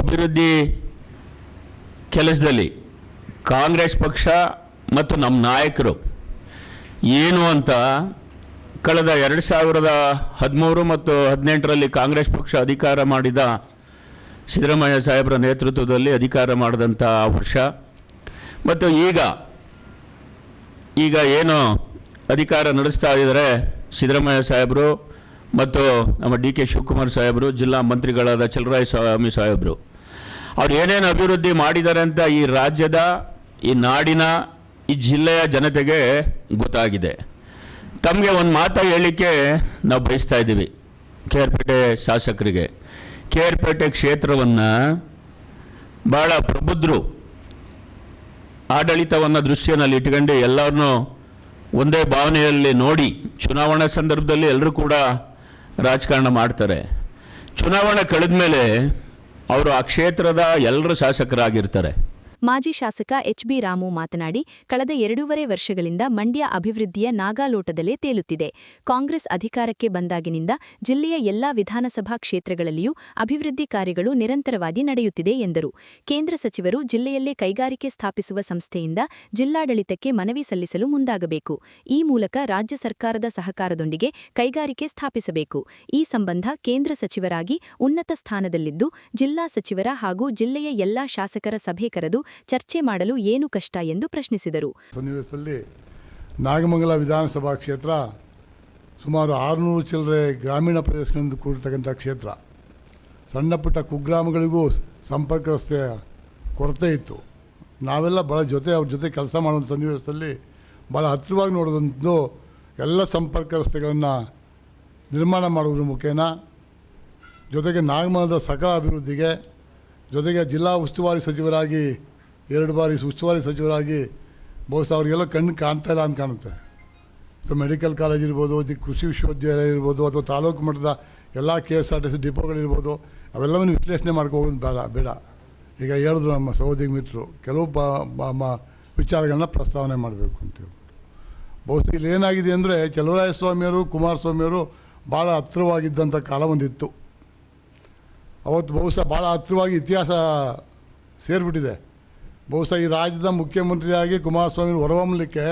ಅಭಿವೃದ್ಧಿ ಕೆಲಸದಲ್ಲಿ ಕಾಂಗ್ರೆಸ್ ಪಕ್ಷ ಮತ್ತು ನಮ್ಮ ನಾಯಕರು ಏನು ಅಂತ ಕಳೆದ 2013 ಮತ್ತು 2018ರಲ್ಲಿ ಕಾಂಗ್ರೆಸ್ ಪಕ್ಷ ಅಧಿಕಾರ ಮಾಡಿದ ಸಿದ್ದರಾಮಯ್ಯ ಸಾಹೇಬರ ನೇತೃತ್ವದಲ್ಲಿ ಅಧಿಕಾರ ಮಾಡಿದಂಥ ವರ್ಷ ಮತ್ತು ಈಗ ಏನು ಅಧಿಕಾರ ನಡೆಸ್ತಾ ಇದ್ದಾರೆ ಸಿದ್ದರಾಮಯ್ಯ ಸಾಹೇಬರು ಮತ್ತು ನಮ್ಮ ಡಿ ಕೆ ಶಿವಕುಮಾರ್ ಸಾಹೇಬರು, ಜಿಲ್ಲಾ ಮಂತ್ರಿಗಳಾದ ಚಲರಾಯಸ್ವಾಮಿ ಸಾಹೇಬರು, ಅವ್ರು ಏನೇನು ಅಭಿವೃದ್ಧಿ ಮಾಡಿದ್ದಾರೆ ಅಂತ ಈ ರಾಜ್ಯದ, ಈ ನಾಡಿನ, ಈ ಜಿಲ್ಲೆಯ ಜನತೆಗೆ ಗೊತ್ತಾಗಿದೆ. ತಮಗೆ ಒಂದು ಮಾತು ಹೇಳಲಿಕ್ಕೆ ನಾವು ಬಯಸ್ತಾ ಇದ್ದೀವಿ. KRಪೇಟೆ ಶಾಸಕರಿಗೆ, KRಪೇಟೆ ಕ್ಷೇತ್ರವನ್ನು ಭಾಳ ಪ್ರಬುದ್ಧರು ಆಡಳಿತವನ್ನು ದೃಷ್ಟಿಯಲ್ಲಿ ಇಟ್ಕೊಂಡು ಎಲ್ಲರನ್ನೂ ಒಂದೇ ಭಾವನೆಯಲ್ಲಿ ನೋಡಿ, ಚುನಾವಣಾ ಸಂದರ್ಭದಲ್ಲಿ ಎಲ್ಲರೂ ಕೂಡ ರಾಜಕಾರಣ ಮಾಡ್ತಾರೆ. ಚುನಾವಣೆ ಕಳೆದ ಮೇಲೆ ಅವರು ಆ ಕ್ಷೇತ್ರದ ಎಲ್ಲರೂ ಶಾಸಕರಾಗಿರ್ತಾರೆ.
ಮಾಜಿ ಶಾಸಕ ಎಚ್.ಬಿ. ರಾಮು ಮಾತನಾಡಿ, ಕಳೆದ 2.5 ವರ್ಷಗಳಿಂದ ಮಂಡ್ಯ ಅಭಿವೃದ್ಧಿಯ ನಾಗಾಲೋಟದಲ್ಲೇ ತೇಲುತ್ತಿದೆ. ಕಾಂಗ್ರೆಸ್ ಅಧಿಕಾರಕ್ಕೆ ಬಂದಾಗಿನಿಂದ ಜಿಲ್ಲೆಯ ಎಲ್ಲಾ ವಿಧಾನಸಭಾ ಕ್ಷೇತ್ರಗಳಲ್ಲಿಯೂ ಅಭಿವೃದ್ಧಿ ಕಾರ್ಯಗಳು ನಿರಂತರವಾಗಿ ನಡೆಯುತ್ತಿದೆ ಎಂದರು. ಕೇಂದ್ರ ಸಚಿವರು ಜಿಲ್ಲೆಯಲ್ಲೇ ಕೈಗಾರಿಕೆ ಸ್ಥಾಪಿಸುವ ಸಂಸ್ಥೆಯಿಂದ ಜಿಲ್ಲಾಡಳಿತಕ್ಕೆ ಮನವಿ ಸಲ್ಲಿಸಲು ಮುಂದಾಗಬೇಕು. ಈ ಮೂಲಕ ರಾಜ್ಯ ಸರ್ಕಾರದ ಸಹಕಾರದೊಂದಿಗೆ ಕೈಗಾರಿಕೆ ಸ್ಥಾಪಿಸಬೇಕು. ಈ ಸಂಬಂಧ ಕೇಂದ್ರ ಸಚಿವರಾಗಿ ಉನ್ನತ ಸ್ಥಾನದಲ್ಲಿದ್ದು ಜಿಲ್ಲಾ ಸಚಿವರ ಹಾಗೂ ಜಿಲ್ಲೆಯ ಎಲ್ಲಾ ಶಾಸಕರ ಸಭೆ ಕರೆದು ಚರ್ಚೆ ಮಾಡಲು ಏನು ಕಷ್ಟ ಎಂದು ಪ್ರಶ್ನಿಸಿದರು.
ಸನ್ನಿವೇಶದಲ್ಲಿ ನಾಗಮಂಗಲ ವಿಧಾನಸಭಾ ಕ್ಷೇತ್ರ ಸುಮಾರು 600 ಚಿಲ್ಲರೆ ಗ್ರಾಮೀಣ ಪ್ರದೇಶಗಳಿಂದ ಕೂಡಿರ್ತಕ್ಕಂಥ ಕ್ಷೇತ್ರ. ಸಣ್ಣ ಪುಟ್ಟ ಕುಗ್ರಾಮಗಳಿಗೂ ಸಂಪರ್ಕ ರಸ್ತೆಯ ಕೊರತೆ ಇತ್ತು. ನಾವೆಲ್ಲ ಭಾಳ ಅವ್ರ ಜೊತೆ ಕೆಲಸ ಮಾಡುವಂಥ ಸನ್ನಿವೇಶದಲ್ಲಿ ಭಾಳ ಹತ್ತಿರವಾಗಿ ನೋಡೋದಂಥದ್ದು ಎಲ್ಲ ಸಂಪರ್ಕ ರಸ್ತೆಗಳನ್ನು ನಿರ್ಮಾಣ ಮಾಡುವುದರ ಮುಖೇನ, ಜೊತೆಗೆ ನಾಗಮಂಗಲದ ಸಕಲ ಅಭಿವೃದ್ಧಿಗೆ, ಜೊತೆಗೆ ಜಿಲ್ಲಾ ಉಸ್ತುವಾರಿ ಸಚಿವರಾಗಿ 2 ಬಾರಿ ಉಸ್ತುವಾರಿ ಸಚಿವರಾಗಿ ಬಹುಶಃ ಅವರಿಗೆಲ್ಲ ಕಣ್ಣು ಕಾಣ್ತಾ ಇಲ್ಲ ಅಂತ ಕಾಣುತ್ತೆ. ಸೊ ಮೆಡಿಕಲ್ ಕಾಲೇಜ್ ಇರ್ಬೋದು, ಕೃಷಿ ವಿಶ್ವವಿದ್ಯಾಲಯ ಇರ್ಬೋದು, ಅಥವಾ ತಾಲೂಕು ಮಟ್ಟದ ಎಲ್ಲ KSRTC ಡಿಪೋಗಳಿರ್ಬೋದು, ಅವೆಲ್ಲವನ್ನು ವಿಶ್ಲೇಷಣೆ ಮಾಡ್ಕೋಬೋದು ಬೇಡ. ಈಗ ಹೇಳಿದ್ರು ನಮ್ಮ ಸಹೋದರಿ ಮಿತ್ರರು, ಕೆಲವು ವಿಚಾರಗಳನ್ನ ಪ್ರಸ್ತಾವನೆ ಮಾಡಬೇಕು ಅಂತೇಳಿ. ಬಹುಶಃ ಇಲ್ಲಿ ಏನಾಗಿದೆ ಅಂದರೆ, ಚಲರಾಯಸ್ವಾಮಿಯವರು, ಕುಮಾರಸ್ವಾಮಿಯವರು ಭಾಳ ಹತ್ತಿರವಾಗಿದ್ದಂಥ ಕಾಲ ಒಂದಿತ್ತು. ಅವತ್ತು ಬಹುಶಃ ಭಾಳ ಹತ್ತಿರವಾಗಿ ಇತಿಹಾಸ ಸೇರಿಬಿಟ್ಟಿದೆ. ಬಹುಶಃ ಈ ರಾಜ್ಯದ ಮುಖ್ಯಮಂತ್ರಿಯಾಗಿ ಕುಮಾರಸ್ವಾಮಿ ಹೊರಹೊಮ್ಮಲಿಕ್ಕೆ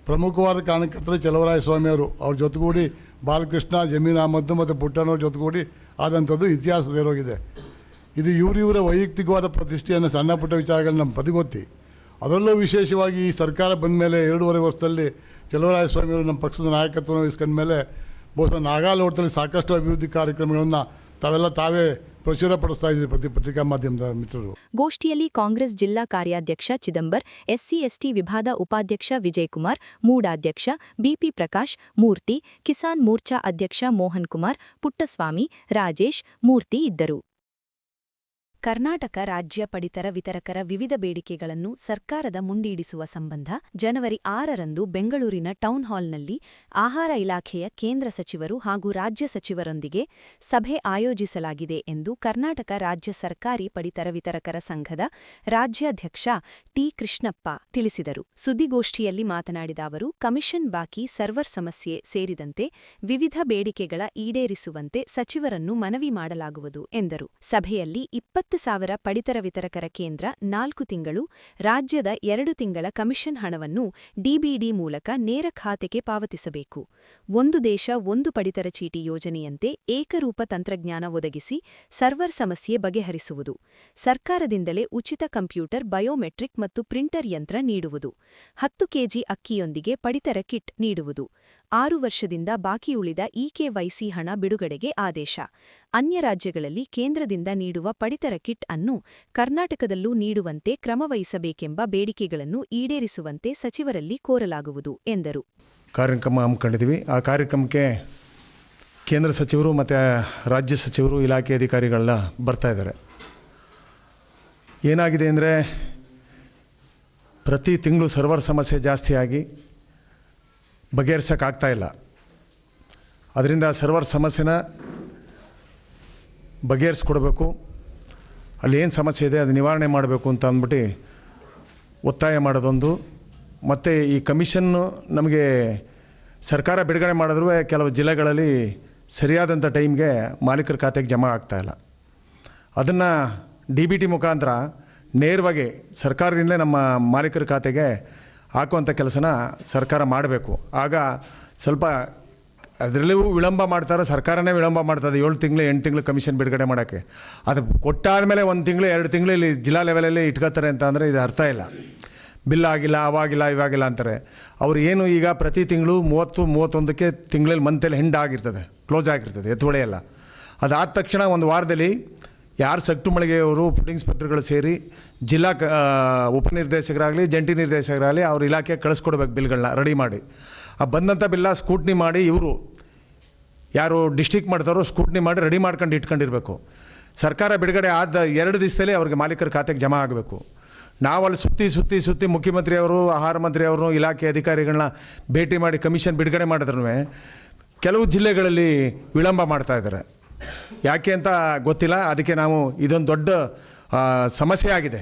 ಪ್ರಮುಖವಾದ ಕಾರಣಕರ್ತರು ಚಲವರಾಯಸ್ವಾಮಿಯವರು. ಅವ್ರ ಜೊತೆಗೂಡಿ ಬಾಲಕೃಷ್ಣ, ಜಮೀನ್ ಅಹಮದ್ ಮತ್ತು ಪುಟ್ಟಣ್ಣವ್ರ ಜೊತೆಗೂಡಿ ಆದಂಥದ್ದು ಇತಿಹಾಸ ಸೇರೋಗಿದೆ. ಇದು ಇವರ ವೈಯಕ್ತಿಕವಾದ ಪ್ರತಿಷ್ಠೆಯನ್ನು, ಸಣ್ಣ ಪುಟ್ಟ ವಿಚಾರಗಳನ್ನ ನಮ್ಮ ಬದಿಗೊತ್ತಿ, ಅದರಲ್ಲೂ ವಿಶೇಷವಾಗಿ ಈ ಸರ್ಕಾರ ಬಂದ ಮೇಲೆ 2.5 ವರ್ಷದಲ್ಲಿ ಚಲವರಾಯಸ್ವಾಮಿಯವರು ನಮ್ಮ ಪಕ್ಷದ ನಾಯಕತ್ವವನ್ನು ವಹಿಸ್ಕೊಂಡ ಮೇಲೆ ಬಹುಶಃ ನಾಗಾಲೋಟದಲ್ಲಿ ಸಾಕಷ್ಟು ಅಭಿವೃದ್ಧಿ ಕಾರ್ಯಕ್ರಮಗಳನ್ನು ತಾವೇ ಪ್ರಚುರಪಡಿಸ್ತಾ ಇದ್ದೀರಿ ಪತ್ರಿಕಾ ಮಾಧ್ಯಮದ ಮಿತ್ರರು.
ಗೋಷ್ಠಿಯಲ್ಲಿ ಕಾಂಗ್ರೆಸ್ ಜಿಲ್ಲಾ ಕಾರ್ಯಾಧ್ಯಕ್ಷ ಚಿದಂಬರ್, SC/ST ವಿಭಾಗ ಉಪಾಧ್ಯಕ್ಷ ವಿಜಯಕುಮಾರ್, ಮೂಡಾಧ್ಯಕ್ಷ ಬಿಪಿ ಪ್ರಕಾಶ್, ಮೂರ್ತಿ, ಕಿಸಾನ್ ಮೋರ್ಚಾ ಅಧ್ಯಕ್ಷ ಮೋಹನ್ ಕುಮಾರ್, ಪುಟ್ಟಸ್ವಾಮಿ, ರಾಜೇಶ್, ಮೂರ್ತಿ ಇದ್ದರು. ಕರ್ನಾಟಕ ರಾಜ್ಯ ಪಡಿತರ ವಿತರಕರ ವಿವಿಧ ಬೇಡಿಕೆಗಳನ್ನು ಸರ್ಕಾರದ ಮುಂದಿಡಿಸುವ ಸಂಬಂಧ ಜನವರಿ 6ರಂದು ಬೆಂಗಳೂರಿನ ಟೌನ್ ಹಾಲ್ನಲ್ಲಿ ಆಹಾರ ಇಲಾಖೆಯ ಕೇಂದ್ರ ಸಚಿವರು ಹಾಗೂ ರಾಜ್ಯ ಸಚಿವರೊಂದಿಗೆ ಸಭೆ ಆಯೋಜಿಸಲಾಗಿದೆ ಎಂದು ಕರ್ನಾಟಕ ರಾಜ್ಯ ಸರ್ಕಾರಿ ಪಡಿತರ ವಿತರಕರ ಸಂಘದ ರಾಜ್ಯಾಧ್ಯಕ್ಷ ಟಿ. ಕೃಷ್ಣಪ್ಪ ತಿಳಿಸಿದರು. ಸುದ್ದಿಗೋಷ್ಠಿಯಲ್ಲಿ ಮಾತನಾಡಿದ ಅವರು, ಕಮಿಷನ್ ಬಾಕಿ, ಸರ್ವರ್ ಸಮಸ್ಯೆ ಸೇರಿದಂತೆ ವಿವಿಧ ಬೇಡಿಕೆಗಳ ಈಡೇರಿಸುವಂತೆ ಸಚಿವರನ್ನು ಮನವಿ ಮಾಡಲಾಗುವುದು ಎಂದರು. ಸಭೆಯಲ್ಲಿ 20,000 ಪಡಿತರ ವಿತರಕರ ಕೇಂದ್ರ 4 ತಿಂಗಳು, ರಾಜ್ಯದ 2 ತಿಂಗಳ ಕಮಿಷನ್ ಹಣವನ್ನು ಡಿಬಿಡಿ ಮೂಲಕ ನೇರ ಖಾತೆಗೆ ಪಾವತಿಸಬೇಕು. ಒಂದು ದೇಶ ಒಂದು ಪಡಿತರ ಚೀಟಿ ಯೋಜನೆಯಂತೆ ಏಕರೂಪ ತಂತ್ರಜ್ಞಾನ ಒದಗಿಸಿ ಸರ್ವರ್ ಸಮಸ್ಯೆ ಬಗೆಹರಿಸುವುದು. ಸರ್ಕಾರದಿಂದಲೇ ಉಚಿತ ಕಂಪ್ಯೂಟರ್, ಬಯೋಮೆಟ್ರಿಕ್ ಮತ್ತು ಪ್ರಿಂಟರ್ ಯಂತ್ರ ನೀಡುವುದು. 10 ಕೆಜಿ ಅಕ್ಕಿಯೊಂದಿಗೆ ಪಡಿತರ ಕಿಟ್ ನೀಡುವುದು. 6 ವರ್ಷದಿಂದ ಬಾಕಿ ಉಳಿದ EKYC ಹಣ ಬಿಡುಗಡೆಗೆ ಆದೇಶ. ಅನ್ಯ ರಾಜ್ಯಗಳಲ್ಲಿ ಕೇಂದ್ರದಿಂದ ನೀಡುವ ಪಡಿತರ ಕಿಟ್ ಅನ್ನು ಕರ್ನಾಟಕದಲ್ಲೂ ನೀಡುವಂತೆ ಕ್ರಮವಹಿಸಬೇಕೆಂಬ ಬೇಡಿಕೆಗಳನ್ನು ಈಡೇರಿಸುವಂತೆ ಸಚಿವರಲ್ಲಿ ಕೋರಲಾಗುವುದು ಎಂದರು.
ಕಾರ್ಯಕ್ರಮ ಹಮ್ಮಿಕೊಂಡಿದ್ದೀವಿ. ಆ ಕಾರ್ಯಕ್ರಮಕ್ಕೆ ಕೇಂದ್ರ ಸಚಿವರು ಮತ್ತು ರಾಜ್ಯ ಸಚಿವರು, ಇಲಾಖೆ ಅಧಿಕಾರಿಗಳೆಲ್ಲ ಬರ್ತಾ ಇದ್ದಾರೆ. ಏನಾಗಿದೆ ಅಂದರೆ ಪ್ರತಿ ತಿಂಗಳು ಸರ್ವರ್ ಸಮಸ್ಯೆ ಜಾಸ್ತಿಯಾಗಿ ಬಗೆಹರಿಸೋಕ್ಕಾಗ್ತಾಯಿಲ್ಲ. ಅದರಿಂದ ಸರ್ವರ್ ಸಮಸ್ಯೆನ ಬಗೆಹರಿಸ್ಕೊಡ್ಬೇಕು, ಅಲ್ಲಿ ಏನು ಸಮಸ್ಯೆ ಇದೆ ಅದು ನಿವಾರಣೆ ಮಾಡಬೇಕು ಅಂತ ಅಂದ್ಬಿಟ್ಟು ಒತ್ತಾಯ ಮಾಡೋದೊಂದು. ಮತ್ತು ಈ ಕಮಿಷನ್ನು ನಮಗೆ ಸರ್ಕಾರ ಬಿಡುಗಡೆ ಮಾಡಿದ್ರೂ ಕೆಲವು ಜಿಲ್ಲೆಗಳಲ್ಲಿ ಸರಿಯಾದಂಥ ಟೈಮ್ಗೆ ಮಾಲೀಕರ ಖಾತೆಗೆ ಜಮಾ ಆಗ್ತಾಯಿಲ್ಲ. ಅದನ್ನು DBT ಮುಖಾಂತರ ನೇರವಾಗಿ ಸರ್ಕಾರದಿಂದಲೇ ನಮ್ಮ ಮಾಲೀಕರ ಖಾತೆಗೆ ಹಾಕುವಂಥ ಕೆಲಸನ ಸರ್ಕಾರ ಮಾಡಬೇಕು. ಆಗ ಸ್ವಲ್ಪ ಅದರಲ್ಲೂ ವಿಳಂಬ ಮಾಡ್ತಾರೆ, ಸರ್ಕಾರನೇ ವಿಳಂಬ ಮಾಡ್ತದೆ. 7 ತಿಂಗಳು 8 ತಿಂಗಳು ಕಮಿಷನ್ ಬಿಡುಗಡೆ ಮಾಡೋಕ್ಕೆ. ಅದು ಕೊಟ್ಟಾದಮೇಲೆ 1 ತಿಂಗಳು 2 ತಿಂಗಳು ಇಲ್ಲಿ ಜಿಲ್ಲಾ ಲೆವೆಲಲ್ಲಿ ಇಟ್ಕೋತಾರೆ ಅಂತ ಅಂದರೆ ಇದು ಅರ್ಥ ಇಲ್ಲ. ಬಿಲ್ ಆಗಿಲ್ಲ, ಅವಾಗಿಲ್ಲ, ಇವಾಗಿಲ್ಲ ಅಂತಾರೆ. ಅವ್ರು ಏನು ಈಗ ಪ್ರತಿ ತಿಂಗಳು 30-31ಕ್ಕೆ ತಿಂಗಳಲ್ಲಿ ಮಂತಲ್ಲಿ ಹೆಂಡ್ ಆಗಿರ್ತದೆ, ಕ್ಲೋಸ್ ಆಗಿರ್ತದೆ ಎತ್ತುವಳೆ ಎಲ್ಲ. ಅದಾದ ತಕ್ಷಣ ಒಂದು ವಾರದಲ್ಲಿ ಯಾರು ಸಗಟು ಮಳಿಗೆಯವರು ಫುಡ್ ಇನ್ಸ್ಪೆಕ್ಟರ್ಗಳು ಸೇರಿ ಜಿಲ್ಲಾ ಉಪನಿರ್ದೇಶಕರಾಗಲಿ ಜಂಟಿ ನಿರ್ದೇಶಕರಾಗಲಿ ಅವ್ರ ಇಲಾಖೆಗೆ ಕಳಿಸ್ಕೊಡ್ಬೇಕು ಬಿಲ್ಗಳನ್ನ ರೆಡಿ ಮಾಡಿ. ಆ ಬಂದಂಥ ಬಿಲ್ಲ ಸ್ಕೂಟ್ನಿ ಮಾಡಿ ಇವರು ಯಾರು ಡಿಸ್ಟ್ರಿಕ್ಟ್ ಮಾಡ್ತಾರೋ ಸ್ಕೂಟ್ನಿ ಮಾಡಿ ರೆಡಿ ಮಾಡ್ಕೊಂಡು ಇಟ್ಕೊಂಡಿರಬೇಕು. ಸರ್ಕಾರ ಬಿಡುಗಡೆ ಆದ 2 ದಿವಸದಲ್ಲಿ ಅವ್ರಿಗೆ ಮಾಲೀಕರ ಖಾತೆಗೆ ಜಮಾ ಆಗಬೇಕು. ನಾವಲ್ಲಿ ಸುತ್ತಿ ಮುಖ್ಯಮಂತ್ರಿಯವರು, ಆಹಾರ ಮಂತ್ರಿಯವರು, ಇಲಾಖೆ ಅಧಿಕಾರಿಗಳನ್ನ ಭೇಟಿ ಮಾಡಿ ಕಮಿಷನ್ ಬಿಡುಗಡೆ ಮಾಡಿದ್ರೂ ಕೆಲವು ಜಿಲ್ಲೆಗಳಲ್ಲಿ ವಿಳಂಬ ಮಾಡ್ತಾಯಿದ್ದಾರೆ. ಯಾಕೆ ಅಂತ ಗೊತ್ತಿಲ್ಲ. ಅದಕ್ಕೆ ನಾವು ಇದೊಂದು ದೊಡ್ಡ ಸಮಸ್ಯೆ ಆಗಿದೆ.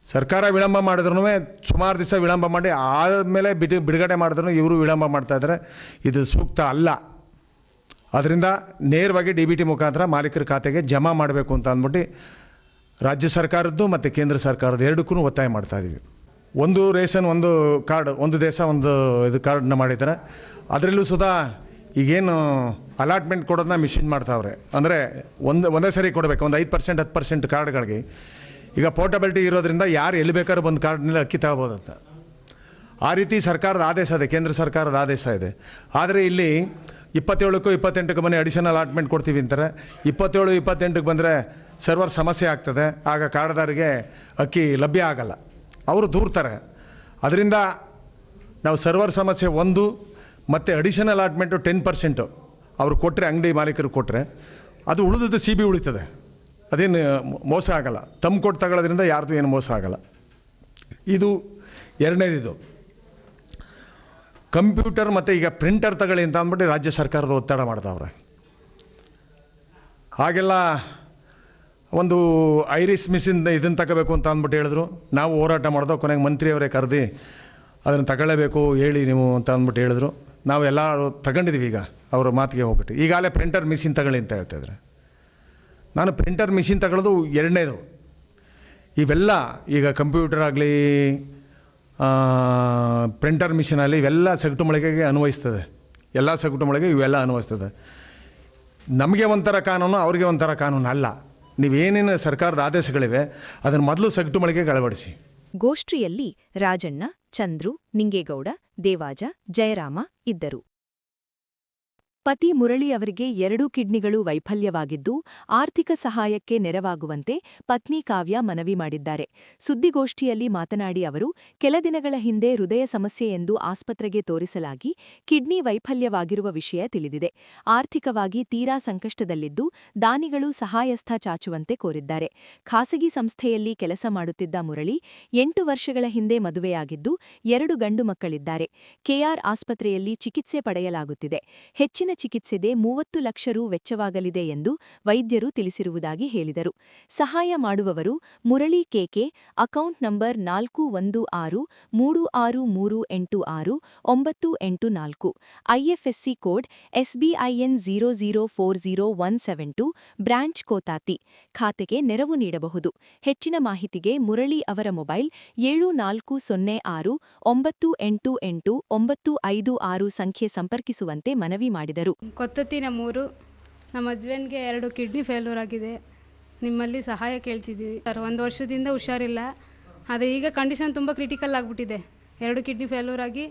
ಸರ್ಕಾರ ವಿಳಂಬ ಮಾಡಿದ್ರೂ ಸುಮಾರು ದಿವಸ ವಿಳಂಬ ಮಾಡಿ ಆದಮೇಲೆ ಬಿಡುಗಡೆ ಮಾಡಿದ್ರೂ ಇವರು ವಿಳಂಬ ಮಾಡ್ತಾಯಿದ್ದಾರೆ. ಇದು ಸೂಕ್ತ ಅಲ್ಲ. ಅದರಿಂದ ನೇರವಾಗಿ DBT ಮುಖಾಂತರ ಮಾಲೀಕರ ಖಾತೆಗೆ ಜಮಾ ಮಾಡಬೇಕು ಅಂತ ಅಂದ್ಬಿಟ್ಟು ರಾಜ್ಯ ಸರ್ಕಾರದ್ದು ಮತ್ತು ಕೇಂದ್ರ ಸರ್ಕಾರದ ಎರಡಕ್ಕೂ ಒತ್ತಾಯ ಮಾಡ್ತಾಯಿದ್ದೀವಿ. ಒಂದು ರೇಷನ್, ಒಂದು ಕಾರ್ಡ್, ಒಂದು ದೇಶ ಒಂದು ಇದು ಕಾರ್ಡನ್ನ ಮಾಡಿದ್ದಾರೆ. ಅದರಲ್ಲೂ ಸುಧಾ ಈಗೇನು ಅಲಾಟ್ಮೆಂಟ್ ಕೊಡೋದನ್ನ ಮಿಷಿನ್ ಮಾಡ್ತಾವ್ರೆ. ಅಂದರೆ ಒಂದೇ ಸರಿ ಕೊಡಬೇಕು. ಒಂದು 5% 10% ಕಾರ್ಡ್ಗಳಿಗೆ ಈಗ ಪೋರ್ಟಬಿಲಿಟಿ ಇರೋದ್ರಿಂದ ಯಾರು ಎಲ್ಲಿ ಬೇಕಾದ್ರೂ ಬಂದು ಕಾರ್ಡ್ನಲ್ಲಿ ಅಕ್ಕಿ ತಗೋಬೋದಂತ. ಆ ರೀತಿ ಸರ್ಕಾರದ ಆದೇಶ ಇದೆ, ಕೇಂದ್ರ ಸರ್ಕಾರದ ಆದೇಶ ಇದೆ. ಆದರೆ ಇಲ್ಲಿ 27ಕ್ಕೂ 28ಕ್ಕೂ ಬನ್ನಿ ಅಡಿಷನಲ್ ಅಲಾಟ್ಮೆಂಟ್ ಕೊಡ್ತೀವಿ ಅಂತಾರೆ. 27, 28ಕ್ಕೆ ಬಂದರೆ ಸರ್ವರ್ ಸಮಸ್ಯೆ ಆಗ್ತದೆ. ಆಗ ಕಾರ್ಡ್ದಾರಿಗೆ ಅಕ್ಕಿ ಲಭ್ಯ ಆಗಲ್ಲ, ಅವರು ದೂರ್ತಾರೆ. ಅದರಿಂದ ನಾವು ಸರ್ವರ್ ಸಮಸ್ಯೆ ಒಂದು ಮತ್ತು ಅಡಿಷನಲ್ ಅಲಾಟ್ಮೆಂಟು 10% ಅವ್ರು ಕೊಟ್ಟರೆ, ಅಂಗಡಿ ಮಾಲೀಕರು ಕೊಟ್ಟರೆ ಅದು ಉಳಿದದ್ದು CB ಉಳಿತದೆ. ಅದೇನು ಮೋಸ ಆಗಲ್ಲ. ತಮ್ಮ ಕೊಟ್ಟು ತಗೊಳ್ಳೋದ್ರಿಂದ ಯಾರ್ದು ಏನು ಮೋಸ ಆಗಲ್ಲ. ಇದು ಎರಡನೇದಿದು. ಕಂಪ್ಯೂಟರ್ ಮತ್ತು ಈಗ ಪ್ರಿಂಟರ್ ತಗೊಳ್ಳಿ ಅಂತ ಅಂದ್ಬಿಟ್ಟು ರಾಜ್ಯ ಸರ್ಕಾರದ ಒತ್ತಡ ಮಾಡ್ತಾವ್ರೆ. ಹಾಗೆಲ್ಲ ಒಂದು ಐರಿಸ್ ಮಿಷಿನ್ ಇದನ್ನು ತಗೋಬೇಕು ಅಂತ ಅಂದ್ಬಿಟ್ಟು ಹೇಳಿದ್ರು. ನಾವು ಹೋರಾಟ ಮಾಡಿದೋ, ಕೊನೆಗೆ ಮಂತ್ರಿಯವರೇ ಕರೆದು ಅದನ್ನು ತಗೊಳ್ಳೇಬೇಕು ಹೇಳಿ ನೀವು ಅಂತ ಅಂದ್ಬಿಟ್ಟು ಹೇಳಿದ್ರು. ನಾವು ಎಲ್ಲ ತಗೊಂಡಿದ್ದೀವಿ. ಈಗ ಅವರ ಮಾತಿಗೆ ಹೋಗ್ಬಿಟ್ಟು ಈಗಾಗಲೇ ಪ್ರಿಂಟರ್ ಮಿಷಿನ್ ತಗೊಳ್ಳಿ ಅಂತ ಹೇಳ್ತಾಯಿದ್ರೆ, ನಾನು ಪ್ರಿಂಟರ್ ಮಿಷಿನ್ ತಗೊಳ್ಳೋದು ಎರಡನೇದು. ಇವೆಲ್ಲ ಈಗ ಕಂಪ್ಯೂಟರ್ ಆಗಲಿ ಪ್ರಿಂಟರ್ ಮಿಷಿನಲ್ಲಿ ಇವೆಲ್ಲ ಸಗಟು ಮಳಿಗೆಗೆ ಅನ್ವಯಿಸ್ತದೆ. ಎಲ್ಲ ಸಗಟು ಮಳಿಗೆ ಇವೆಲ್ಲ ಅನ್ವಯಿಸ್ತದೆ. ನಮಗೆ ಒಂಥರ ಕಾನೂನು, ಅವ್ರಿಗೆ ಒಂಥರ ಕಾನೂನು ಅಲ್ಲ. ನೀವೇನೇನು ಸರ್ಕಾರದ ಆದೇಶಗಳಿವೆ ಅದನ್ನು ಮೊದಲು ಸಗಟು ಮಳಿಗೆಗೆ ಅಳವಡಿಸಿ.
ಗೋಷ್ಠಿಯಲ್ಲಿ ರಾಜಣ್ಣ, ಚಂದ್ರು, ನಿಂಗೇಗೌಡ, ದೇವಾಜ, ಜಯರಾಮ ಇದ್ದರು. ಪತಿ ಮುರಳಿ ಅವರಿಗೆ 2 ಕಿಡ್ನಿಗಳು ವೈಫಲ್ಯವಾಗಿದ್ದು ಆರ್ಥಿಕ ಸಹಾಯಕ್ಕೆ ನೆರವಾಗುವಂತೆ ಪತ್ನಿ ಕಾವ್ಯ ಮನವಿ ಮಾಡಿದ್ದಾರೆ. ಸುದ್ದಿಗೋಷ್ಠಿಯಲ್ಲಿ ಮಾತನಾಡಿ ಅವರು, ಕೆಲ ದಿನಗಳ ಹಿಂದೆ ಹೃದಯ ಸಮಸ್ಯೆ ಎಂದು ಆಸ್ಪತ್ರೆಗೆ ತೋರಿಸಲಾಗಿ ಕಿಡ್ನಿ ವೈಫಲ್ಯವಾಗಿರುವ ವಿಷಯ ತಿಳಿದಿದೆ. ಆರ್ಥಿಕವಾಗಿ ತೀರಾ ಸಂಕಷ್ಟದಲ್ಲಿದ್ದು ದಾನಿಗಳು ಸಹಾಯಸ್ಥ ಚಾಚುವಂತೆ ಕೋರಿದ್ದಾರೆ. ಖಾಸಗಿ ಸಂಸ್ಥೆಯಲ್ಲಿ ಕೆಲಸ ಮಾಡುತ್ತಿದ್ದ ಮುರಳಿ 8 ವರ್ಷಗಳ ಹಿಂದೆ ಮದುವೆಯಾಗಿದ್ದು 2 ಗಂಡು ಮಕ್ಕಳಿದ್ದಾರೆ. ಕೆಆರ್ ಆಸ್ಪತ್ರೆಯಲ್ಲಿ ಚಿಕಿತ್ಸೆ ಪಡೆಯಲಾಗುತ್ತಿದೆ. ಹೆಚ್ಚಿನ ಚಿಕಿತ್ಸೆಗೆ 30 ಲಕ್ಷ ರು ವೆಚ್ಚವಾಗಲಿದೆ ಎಂದು ವೈದ್ಯರು ತಿಳಿಸಿರುವುದಾಗಿ ಹೇಳಿದರು. ಸಹಾಯ ಮಾಡುವವರು Murali KK, account number 4636368984, IFSC code SBIN 0040172, branch Kothati. ಖಾತೆಗೆ ನೆರವು ನೀಡಬಹುದು. ಹೆಚ್ಚಿನ ಮಾಹಿತಿಗೆ ಮುರಳಿ ಅವರ ಮೊಬೈಲ್ 740889889556 ಸಂಖ್ಯೆ ಸಂಪರ್ಕಿಸುವಂತೆ ಮನವಿ ಮಾಡಿದರು.
ಕೊತ್ತತಿ ನಮ್ಮೂರು. ನಮ್ಮ ಹಸ್ಬೆಂಡ್ಗೆ 2 ಕಿಡ್ನಿ ಫೇಲ್ಯೂರ್ ಆಗಿದೆ. ನಿಮ್ಮಲ್ಲಿ ಸಹಾಯ ಕೇಳ್ತಿದ್ದೀವಿ ಸರ್. 1 ವರ್ಷದಿಂದ ಹುಷಾರಿಲ್ಲ, ಆದರೆ ಈಗ ಕಂಡೀಷನ್ ತುಂಬ ಕ್ರಿಟಿಕಲ್ ಆಗಿಬಿಟ್ಟಿದೆ. 2 ಕಿಡ್ನಿ ಫೇಲ್ಯೂರ್ ಆಗಿ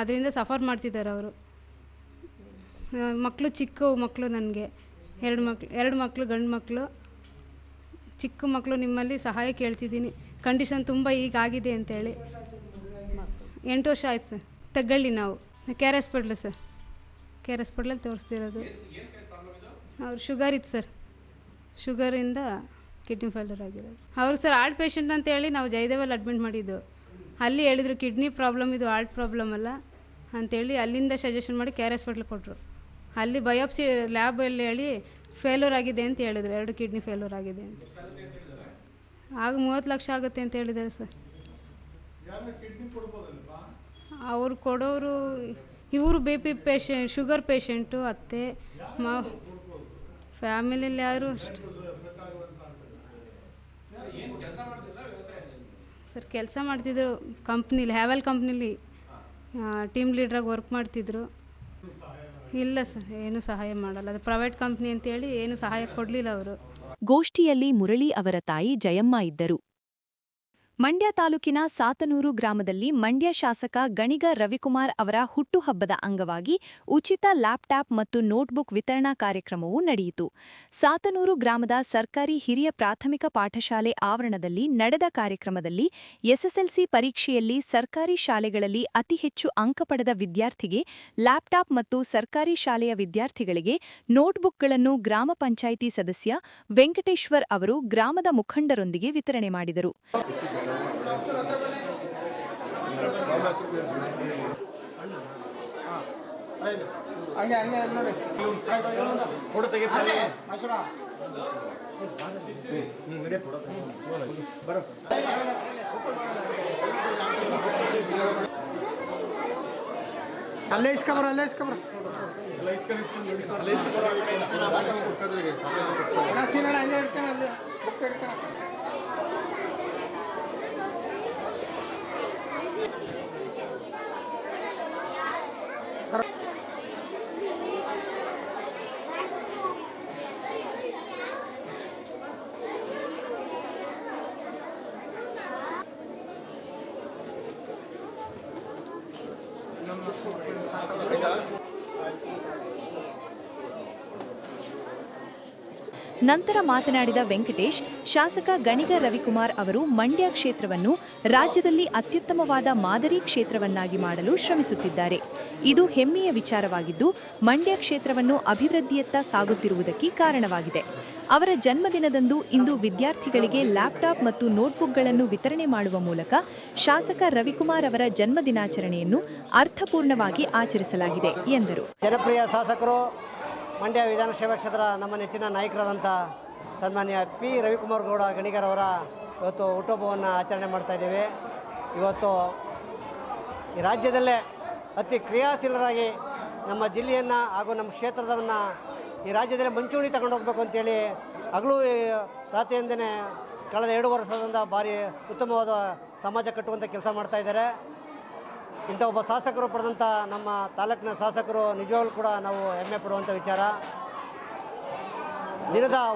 ಅದರಿಂದ ಸಫರ್ ಮಾಡ್ತಿದ್ದಾರೆ ಅವರು. ಮಕ್ಕಳು ಚಿಕ್ಕ ಮಕ್ಕಳು, ನನಗೆ 2 ಮಕ್ಕಳು ಗಂಡು ಮಕ್ಕಳು, ಚಿಕ್ಕ ಮಕ್ಕಳು. ನಿಮ್ಮಲ್ಲಿ ಸಹಾಯ ಕೇಳ್ತಿದ್ದೀನಿ. ಕಂಡೀಷನ್ ತುಂಬ ಈಗ ಆಗಿದೆ ಅಂತೇಳಿ. 8 ವರ್ಷ ಆಯ್ತು ಸರ್. ತಗೊಳ್ಳಿ ನಾವು KR ಹಾಸ್ಪಿಟ್ಲು ಸರ್. KR ಹಾಸ್ಪಿಟ್ಲಲ್ಲಿ ತೋರಿಸ್ತಿರೋದು. ಅವ್ರು ಶುಗರ್ ಇತ್ತು ಸರ್. ಶುಗರಿಂದ ಕಿಡ್ನಿ ಫೇಲ್ಯೂರ್ ಆಗಿರೋದು. ಅವರು ಸರ್ ಹಾರ್ಟ್ ಪೇಷಂಟ್ ಅಂತ ಹೇಳಿ ನಾವು ಜಯದೇವಲ್ಲಿ ಅಡ್ಮಿಟ್ ಮಾಡಿದ್ದು. ಅಲ್ಲಿ ಹೇಳಿದರು ಕಿಡ್ನಿ ಪ್ರಾಬ್ಲಮ್, ಇದು ಹಾರ್ಟ್ ಪ್ರಾಬ್ಲಮ್ ಅಲ್ಲ ಅಂಥೇಳಿ ಅಲ್ಲಿಂದ ಸಜೆಷನ್ ಮಾಡಿ KR ಹಾಸ್ಪಿಟ್ಲಿಗೆ ಕೊಟ್ಟರು. ಅಲ್ಲಿ ಬಯೋಪ್ಸಿ ಲ್ಯಾಬಲ್ಲಿ ಹೇಳಿ ಫೇಲ್ಯೂರ್ ಆಗಿದೆ ಅಂತ ಹೇಳಿದರು, 2 ಕಿಡ್ನಿ ಫೇಲ್ಯೂರ್ ಆಗಿದೆ ಅಂತ. ಆಗ 30 ಲಕ್ಷ ಆಗುತ್ತೆ ಅಂತ ಹೇಳಿದ್ದಾರೆ ಸರ್. ಅವ್ರು ಕೊಡೋರು ಇವರು BP ಪೇಷಂಟ್, ಶುಗರ್ ಪೇಷಂಟು, ಅತ್ತೆ ಫ್ಯಾಮಿಲಿಯಲ್ಲಿ ಯಾರು ಸರ್ ಕೆಲಸ ಮಾಡ್ತಿದ್ರು ಕಂಪ್ನಿಲಿ, ಹ್ಯಾವೆಲ್ ಕಂಪ್ನಿಲಿ ಟೀಮ್ ಲೀಡ್ರಾಗಿ ವರ್ಕ್ ಮಾಡ್ತಿದ್ರು. ಇಲ್ಲ ಸರ್, ಏನು ಸಹಾಯ ಮಾಡಲ್ಲ. ಅದು ಪ್ರೈವೇಟ್ ಕಂಪ್ನಿ ಅಂತೇಳಿ ಏನು ಸಹಾಯ ಕೊಡಲಿಲ್ಲ ಅವರು.
ಗೋಷ್ಠಿಯಲ್ಲಿ ಮುರಳಿ ಅವರ ತಾಯಿ ಜಯಮ್ಮ ಇದ್ದರು. ಮಂಡ್ಯ ತಾಲೂಕಿನ ಸಾತನೂರು ಗ್ರಾಮದಲ್ಲಿ ಮಂಡ್ಯ ಶಾಸಕ ಗಣಿಗ ರವಿಕುಮಾರ್ ಅವರ ಹುಟ್ಟುಹಬ್ಬದ ಅಂಗವಾಗಿ ಉಚಿತ ಲ್ಯಾಪ್ಟಾಪ್ ಮತ್ತು ನೋಟ್ಬುಕ್ ವಿತರಣಾ ಕಾರ್ಯಕ್ರಮವು ನಡೆಯಿತು. ಸಾತನೂರು ಗ್ರಾಮದ ಸರ್ಕಾರಿ ಹಿರಿಯ ಪ್ರಾಥಮಿಕ ಪಾಠಶಾಲೆ ಆವರಣದಲ್ಲಿ ನಡೆದ ಕಾರ್ಯಕ್ರಮದಲ್ಲಿ SSLC ಪರೀಕ್ಷೆಯಲ್ಲಿ ಸರ್ಕಾರಿ ಶಾಲೆಗಳಲ್ಲಿ ಅತಿ ಹೆಚ್ಚು ಅಂಕ ಪಡೆದ ವಿದ್ಯಾರ್ಥಿಗೆ ಲ್ಯಾಪ್ಟಾಪ್ ಮತ್ತು ಸರ್ಕಾರಿ ಶಾಲೆಯ ವಿದ್ಯಾರ್ಥಿಗಳಿಗೆ ನೋಟ್ಬುಕ್ಗಳನ್ನು ಗ್ರಾಮ ಪಂಚಾಯಿತಿ ಸದಸ್ಯ ವೆಂಕಟೇಶ್ವರ್ ಅವರು ಗ್ರಾಮದ ಮುಖಂಡರೊಂದಿಗೆ ವಿತರಣೆ ಮಾಡಿದರು.
ಅಲ್ಲೇ ಇಸ್ಕೊಬರ
ನಂತರ ಮಾತನಾಡಿದ ವೆಂಕಟೇಶ್, ಶಾಸಕ ಗಣಿಗ ರವಿಕುಮಾರ್ ಅವರು ಮಂಡ್ಯ ಕ್ಷೇತ್ರವನ್ನು ರಾಜ್ಯದಲ್ಲಿ ಅತ್ಯುತ್ತಮವಾದ ಮಾದರಿ ಕ್ಷೇತ್ರವನ್ನಾಗಿ ಮಾಡಲು ಶ್ರಮಿಸುತ್ತಿದ್ದಾರೆ. ಇದು ಹೆಮ್ಮೆಯ ವಿಚಾರವಾಗಿದ್ದು, ಮಂಡ್ಯ ಕ್ಷೇತ್ರವನ್ನು ಅಭಿವೃದ್ಧಿಯತ್ತ ಸಾಗುತ್ತಿರುವುದಕ್ಕೆ ಕಾರಣವಾಗಿದೆ. ಅವರ ಜನ್ಮದಿನದಂದು ಇಂದು ವಿದ್ಯಾರ್ಥಿಗಳಿಗೆ ಲ್ಯಾಪ್ಟಾಪ್ ಮತ್ತು ನೋಟ್ಬುಕ್ಗಳನ್ನು ವಿತರಣೆ ಮಾಡುವ ಮೂಲಕ ಶಾಸಕ ರವಿಕುಮಾರ್ ಅವರ ಜನ್ಮದಿನಾಚರಣೆಯನ್ನು ಅರ್ಥಪೂರ್ಣವಾಗಿ ಆಚರಿಸಲಾಗಿದೆ ಎಂದರು.
ಜನಪ್ರಿಯ ಶಾಸಕರು, ಮಂಡ್ಯ ವಿಧಾನಸಭಾ ಕ್ಷೇತ್ರ ನಮ್ಮ ನೆಚ್ಚಿನ ನಾಯಕರಾದಂಥ ಸನ್ಮಾನ್ಯ P. ರವಿಕುಮಾರ್ ಗೌಡ ಗಣಿಗರವರ ಇವತ್ತು ಹುಟ್ಟುಹಬ್ಬವನ್ನು ಆಚರಣೆ ಮಾಡ್ತಾ ಇದ್ದೇವೆ. ಇವತ್ತು ಈ ರಾಜ್ಯದಲ್ಲೇ ಅತಿ ಕ್ರಿಯಾಶೀಲರಾಗಿ ನಮ್ಮ ಜಿಲ್ಲೆಯನ್ನು ಹಾಗೂ ನಮ್ಮ ಕ್ಷೇತ್ರದವನ್ನು ಈ ರಾಜ್ಯದಲ್ಲೇ ಮುಂಚೂಣಿ ತಗೊಂಡು ಹೋಗಬೇಕು ಅಂತೇಳಿ ಹಗಲು ರಾತ್ರಿಯಿಂದನೇ ಕಳೆದ 2 ವರ್ಷದಿಂದ ಭಾರಿ ಉತ್ತಮವಾದ ಸಮಾಜ ಕಟ್ಟುವಂಥ ಕೆಲಸ ಮಾಡ್ತಾ ಇದ್ದಾರೆ. ಇಂಥ ಒಬ್ಬ ಶಾಸಕರು ಪಡೆದಂಥ ನಮ್ಮ ತಾಲೂಕಿನ ಶಾಸಕರು ನಿಜವಾಗ್ಲೂ ಕೂಡ ನಾವು ಹೆಮ್ಮೆ ಪಡುವಂಥ ವಿಚಾರ.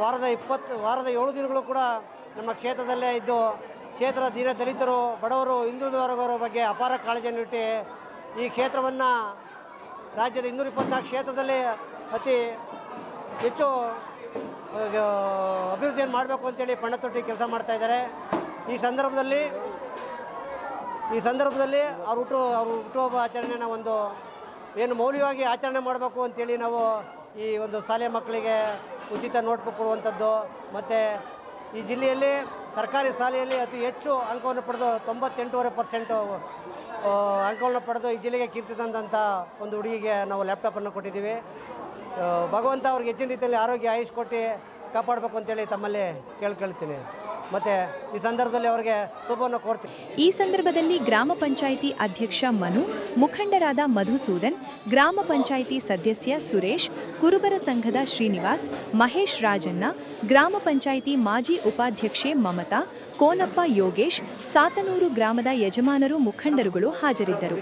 ವಾರದ 7 ದಿನಗಳು ಕೂಡ ನಮ್ಮ ಕ್ಷೇತ್ರದಲ್ಲೇ ಇದ್ದು ಕ್ಷೇತ್ರದ ದೀನ ದಲಿತರು, ಬಡವರು, ಹಿಂದುಳಿದ ವರ್ಗದವರ ಬಗ್ಗೆ ಅಪಾರ ಕಾಳಜಿಯನ್ನು ಇಟ್ಟು ಈ ಕ್ಷೇತ್ರವನ್ನು ರಾಜ್ಯದ 224 ಕ್ಷೇತ್ರದಲ್ಲಿ ಅತಿ ಹೆಚ್ಚು ಅಭಿವೃದ್ಧಿಯನ್ನು ಮಾಡಬೇಕು ಅಂತೇಳಿ ಪಣ ತೊಟ್ಟಿ ಕೆಲಸ ಮಾಡ್ತಾಯಿದ್ದಾರೆ. ಈ ಸಂದರ್ಭದಲ್ಲಿ ಅವ್ರ ಹುಟ್ಟುಹಬ್ಬ ಆಚರಣೆನ ಒಂದು ಏನು ಮೌಲ್ಯವಾಗಿ ಆಚರಣೆ ಮಾಡಬೇಕು ಅಂತೇಳಿ ನಾವು ಈ ಒಂದು ಶಾಲೆ ಮಕ್ಕಳಿಗೆ ಉಚಿತ ನೋಟ್ಬುಕ್ ಕೊಡುವಂಥದ್ದು, ಮತ್ತು ಈ ಜಿಲ್ಲೆಯಲ್ಲಿ ಸರ್ಕಾರಿ ಶಾಲೆಯಲ್ಲಿ ಅತಿ ಹೆಚ್ಚು ಅಂಕವನ್ನು ಪಡೆದು 98.5% ಅಂಕವನ್ನು ಪಡೆದು ಈ ಜಿಲ್ಲೆಗೆ ಕೀರ್ತಿ ತಂದಂಥ ಒಂದು ಹುಡುಗಿಗೆ ನಾವು ಲ್ಯಾಪ್ಟಾಪನ್ನು ಕೊಟ್ಟಿದ್ದೀವಿ. ಭಗವಂತ ಅವ್ರಿಗೆ ಹೆಚ್ಚಿನ ರೀತಿಯಲ್ಲಿ ಆರೋಗ್ಯ ಆಯುಷ್ ಕೊಟ್ಟು ಕಾಪಾಡಬೇಕು ಅಂತೇಳಿ ತಮ್ಮಲ್ಲಿ ಕೇಳ್ಕೊಳ್ತೀನಿ. ಮತ್ತು ಈ ಸಂದರ್ಭದಲ್ಲಿ ಅವರಿಗೆ ಶುಭವನ್ನು ಕೋರ್ತೀನಿ.
ಈ ಸಂದರ್ಭದಲ್ಲಿ ಗ್ರಾಮ ಪಂಚಾಯಿತಿ ಅಧ್ಯಕ್ಷ ಮನು, ಮುಖಂಡರಾದ ಮಧುಸೂದನ್, ಗ್ರಾಮ ಪಂಚಾಯಿತಿ ಸದಸ್ಯ ಸುರೇಶ್, ಕುರುಬರ ಸಂಘದ ಶ್ರೀನಿವಾಸ್, ಮಹೇಶ್ ರಾಜಣ್ಣ, ಗ್ರಾಮ ಪಂಚಾಯಿತಿ ಮಾಜಿ ಉಪಾಧ್ಯಕ್ಷೆ ಮಮತಾ, ಕೋನಪ್ಪ ಯೋಗೇಶ್, ಸಾತನೂರು ಗ್ರಾಮದ ಯಜಮಾನರು, ಮುಖಂಡರುಗಳು ಹಾಜರಿದ್ದರು.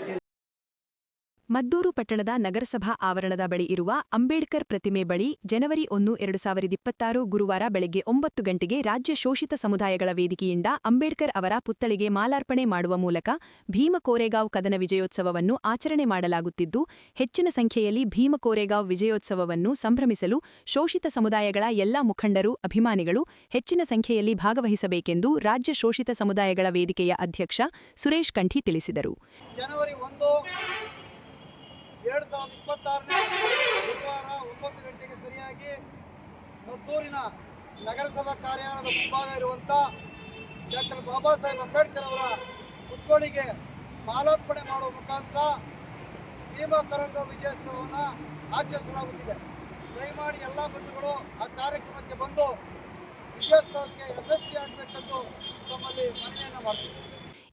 ಮದ್ದೂರು ಪಟ್ಟಣದ ನಗರಸಭಾ ಆವರಣದ ಬಳಿ ಇರುವ ಅಂಬೇಡ್ಕರ್ ಪ್ರತಿಮೆ ಬಳಿ ಜನವರಿ 1, 2026 ಗುರುವಾರ ಬೆಳಗ್ಗೆ 9 ಗಂಟೆಗೆ ರಾಜ್ಯ ಶೋಷಿತ ಸಮುದಾಯಗಳ ವೇದಿಕೆಯಿಂದ ಅಂಬೇಡ್ಕರ್ ಅವರ ಪುತ್ಥಳಿಗೆ ಮಾಲಾರ್ಪಣೆ ಮಾಡುವ ಮೂಲಕ ಭೀಮ ಕೋರೆಗಾಂವ್ ಕದನ ವಿಜಯೋತ್ಸವವನ್ನು ಆಚರಣೆ ಮಾಡಲಾಗುತ್ತಿದ್ದು, ಹೆಚ್ಚಿನ ಸಂಖ್ಯೆಯಲ್ಲಿ ಭೀಮ ಕೋರೆಗಾಂವ್ ವಿಜಯೋತ್ಸವವನ್ನು ಸಂಭ್ರಮಿಸಲು ಶೋಷಿತ ಸಮುದಾಯಗಳ ಎಲ್ಲಾ ಮುಖಂಡರು, ಅಭಿಮಾನಿಗಳು ಹೆಚ್ಚಿನ ಸಂಖ್ಯೆಯಲ್ಲಿ ಭಾಗವಹಿಸಬೇಕೆಂದು ರಾಜ್ಯ ಶೋಷಿತ ಸಮುದಾಯಗಳ ವೇದಿಕೆಯ ಅಧ್ಯಕ್ಷ ಸುರೇಶ್ ಕಂಠಿ ತಿಳಿಸಿದರು.
ಜನವರಿ 1, 2026 ಗುರುವಾರ 9 ಗಂಟೆಗೆ ಸರಿಯಾಗಿ ಮದ್ದೂರಿನ ನಗರಸಭಾ ಕಾರ್ಯಾಲಯದ ಮುಂಭಾಗ ಇರುವಂಥ ಡಾಕ್ಟರ್ ಬಾಬಾ ಸಾಹೇಬ್ ಅಂಬೇಡ್ಕರ್ ಅವರ ಹುಟ್ಟುಗಳಿಗೆ ಮಾಲಾರ್ಪಣೆ ಮಾಡುವ ಮುಖಾಂತರ ಭೀಮಾ ಕರಂಗ ವಿಜಯೋತ್ಸವವನ್ನು ಆಚರಿಸಲಾಗುತ್ತಿದೆ. ದಯಮಾಡಿ ಎಲ್ಲ ಬಂಧುಗಳು ಆ ಕಾರ್ಯಕ್ರಮಕ್ಕೆ ಬಂದು ವಿಜಯೋತ್ಸವಕ್ಕೆ ಯಶಸ್ವಿಯಾಗಬೇಕೆಂದು ತಮ್ಮಲ್ಲಿ ಮನವಿಯನ್ನು ಮಾಡ್ತೀವಿ.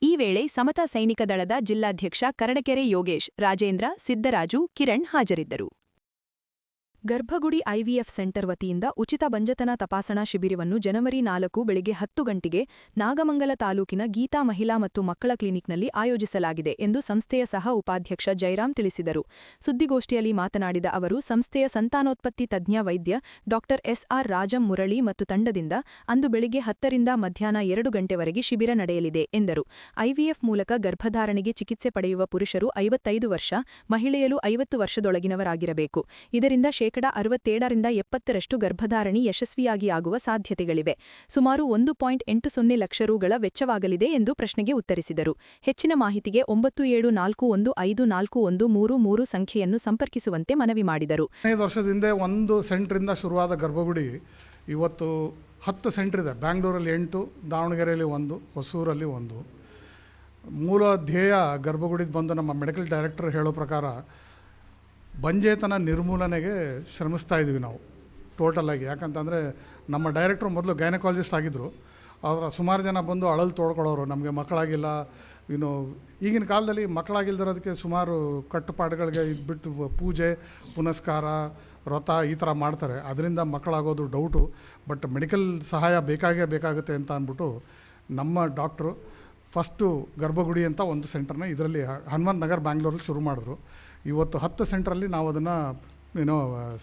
ಈ ವೇಳೆ ಸಮತಾ ಸೈನಿಕ ದಳದ ಜಿಲ್ಲಾಧ್ಯಕ್ಷ ಕರಡಕೆರೆ ಯೋಗೇಶ್, ರಾಜೇಂದ್ರ, ಸಿದ್ದರಾಜು, ಕಿರಣ್ ಹಾಜರಿದ್ದರು. ಗರ್ಭಗುಡಿ ಐವಿಎಫ್ ಸೆಂಟರ್ ವತಿಯಿಂದ ಉಚಿತ ಬಂಜತನ ತಪಾಸಣಾ ಶಿಬಿರವನ್ನು ಜನವರಿ 4 ಬೆಳಿಗ್ಗೆ 10 ಗಂಟೆಗೆ ನಾಗಮಂಗಲ ತಾಲೂಕಿನ ಗೀತಾ ಮಹಿಳಾ ಮತ್ತು ಮಕ್ಕಳ ಕ್ಲಿನಿಕ್ನಲ್ಲಿ ಆಯೋಜಿಸಲಾಗಿದೆ ಎಂದು ಸಂಸ್ಥೆಯ ಸಹ ಉಪಾಧ್ಯಕ್ಷ ಜಯರಾಮ್ ತಿಳಿಸಿದರು. ಸುದ್ದಿಗೋಷ್ಠಿಯಲ್ಲಿ ಮಾತನಾಡಿದ ಅವರು, ಸಂಸ್ಥೆಯ ಸಂತಾನೋತ್ಪತ್ತಿ ತಜ್ಞ ವೈದ್ಯ ಡಾ ಎಸ್ಆರ್ ರಾಜಂ ಮುರಳಿ ಮತ್ತು ತಂಡದಿಂದ ಅಂದು ಬೆಳಿಗ್ಗೆ 10 ರಿಂದ ಮಧ್ಯಾಹ್ನ 2 ಗಂಟೆವರೆಗೆ ಶಿಬಿರ ನಡೆಯಲಿದೆ ಎಂದರು. ಐವಿಎಫ್ ಮೂಲಕ ಗರ್ಭಧಾರಣೆಗೆ ಚಿಕಿತ್ಸೆ ಪಡೆಯುವ ಪುರುಷರು 55 ವರ್ಷ, ಮಹಿಳೆಯರು 50 ವರ್ಷದೊಳಗಿನವರಾಗಿರಬೇಕು. ಇದರಿಂದ 67 ರಿಂದ 70% ಗರ್ಭಧಾರಣೆ ಯಶಸ್ವಿಯಾಗಿ ಆಗುವ ಸಾಧ್ಯತೆಗಳಿವೆ. ಸುಮಾರು 1.80 ಲಕ್ಷ ರುಗಳ ವೆಚ್ಚವಾಗಲಿದೆ ಎಂದು ಪ್ರಶ್ನೆಗೆ ಉತ್ತರಿಸಿದರು. ಹೆಚ್ಚಿನ ಮಾಹಿತಿಗೆ 9741544133 ಸಂಖ್ಯೆಯನ್ನು ಸಂಪರ್ಕಿಸುವಂತೆ ಮನವಿ ಮಾಡಿದರು.
15 ವರ್ಷದಿಂದ ಒಂದು ಸೆಂಟ್ರಿಂದ ಶುರುವಾದ ಗರ್ಭಗುಡಿ ಇವತ್ತು 10 ಸೆಂಟರ್ ಇದೆ. ಬ್ಯಾಂಗ್ಳೂರಲ್ಲಿ 8, ದಾವಣಗೆರೆಯಲ್ಲಿ 1, ಹೊಸೂರಲ್ಲಿ 1. ಮೂಲ ಧ್ಯೇಯ ಗರ್ಭಗುಡಿದು ಬಂದು ನಮ್ಮ ಮೆಡಿಕಲ್ ಡೈರೆಕ್ಟರ್ ಹೇಳೋ ಪ್ರಕಾರ ಬಂಜೇತನ ನಿರ್ಮೂಲನೆಗೆ ಶ್ರಮಿಸ್ತಾ ಇದ್ದೀವಿ ನಾವು ಟೋಟಲಾಗಿ. ಯಾಕಂತಂದರೆ ನಮ್ಮ ಡೈರೆಕ್ಟ್ರು ಮೊದಲು ಗೈನಕಾಲಜಿಸ್ಟ್ ಆಗಿದ್ದರು. ಆದರೆ ಸುಮಾರು ಜನ ಬಂದು ಅಳಲು ತೋಡ್ಕೊಳ್ಳೋರು, ನಮಗೆ ಮಕ್ಕಳಾಗಿಲ್ಲ. ಇನ್ನು ಈಗಿನ ಕಾಲದಲ್ಲಿ ಮಕ್ಕಳಾಗಿಲ್ದಿರೋದಕ್ಕೆ ಸುಮಾರು ಕಟ್ಟುಪಾಡುಗಳಿಗೆ ಇದ್ಬಿಟ್ಟು ಪೂಜೆ ಪುನಸ್ಕಾರ ವ್ರತ ಈ ಥರ ಮಾಡ್ತಾರೆ. ಅದರಿಂದ ಮಕ್ಕಳಾಗೋದು ಡೌಟು. ಬಟ್ ಮೆಡಿಕಲ್ ಸಹಾಯ ಬೇಕಾಗುತ್ತೆ ಅಂತ ಅಂದ್ಬಿಟ್ಟು ನಮ್ಮ ಡಾಕ್ಟ್ರು ಫಸ್ಟು ಗರ್ಭಗುಡಿ ಅಂತ ಒಂದು ಸೆಂಟರ್ನ ಇದರಲ್ಲಿ ಹನುಮಂತ ನಗರ್ ಬ್ಯಾಂಗ್ಳೂರಲ್ಲಿ ಶುರು ಮಾಡಿದ್ರು. ಇವತ್ತು 10 ಸೆಂಟ್ರಲ್ಲಿ ನಾವು ಅದನ್ನು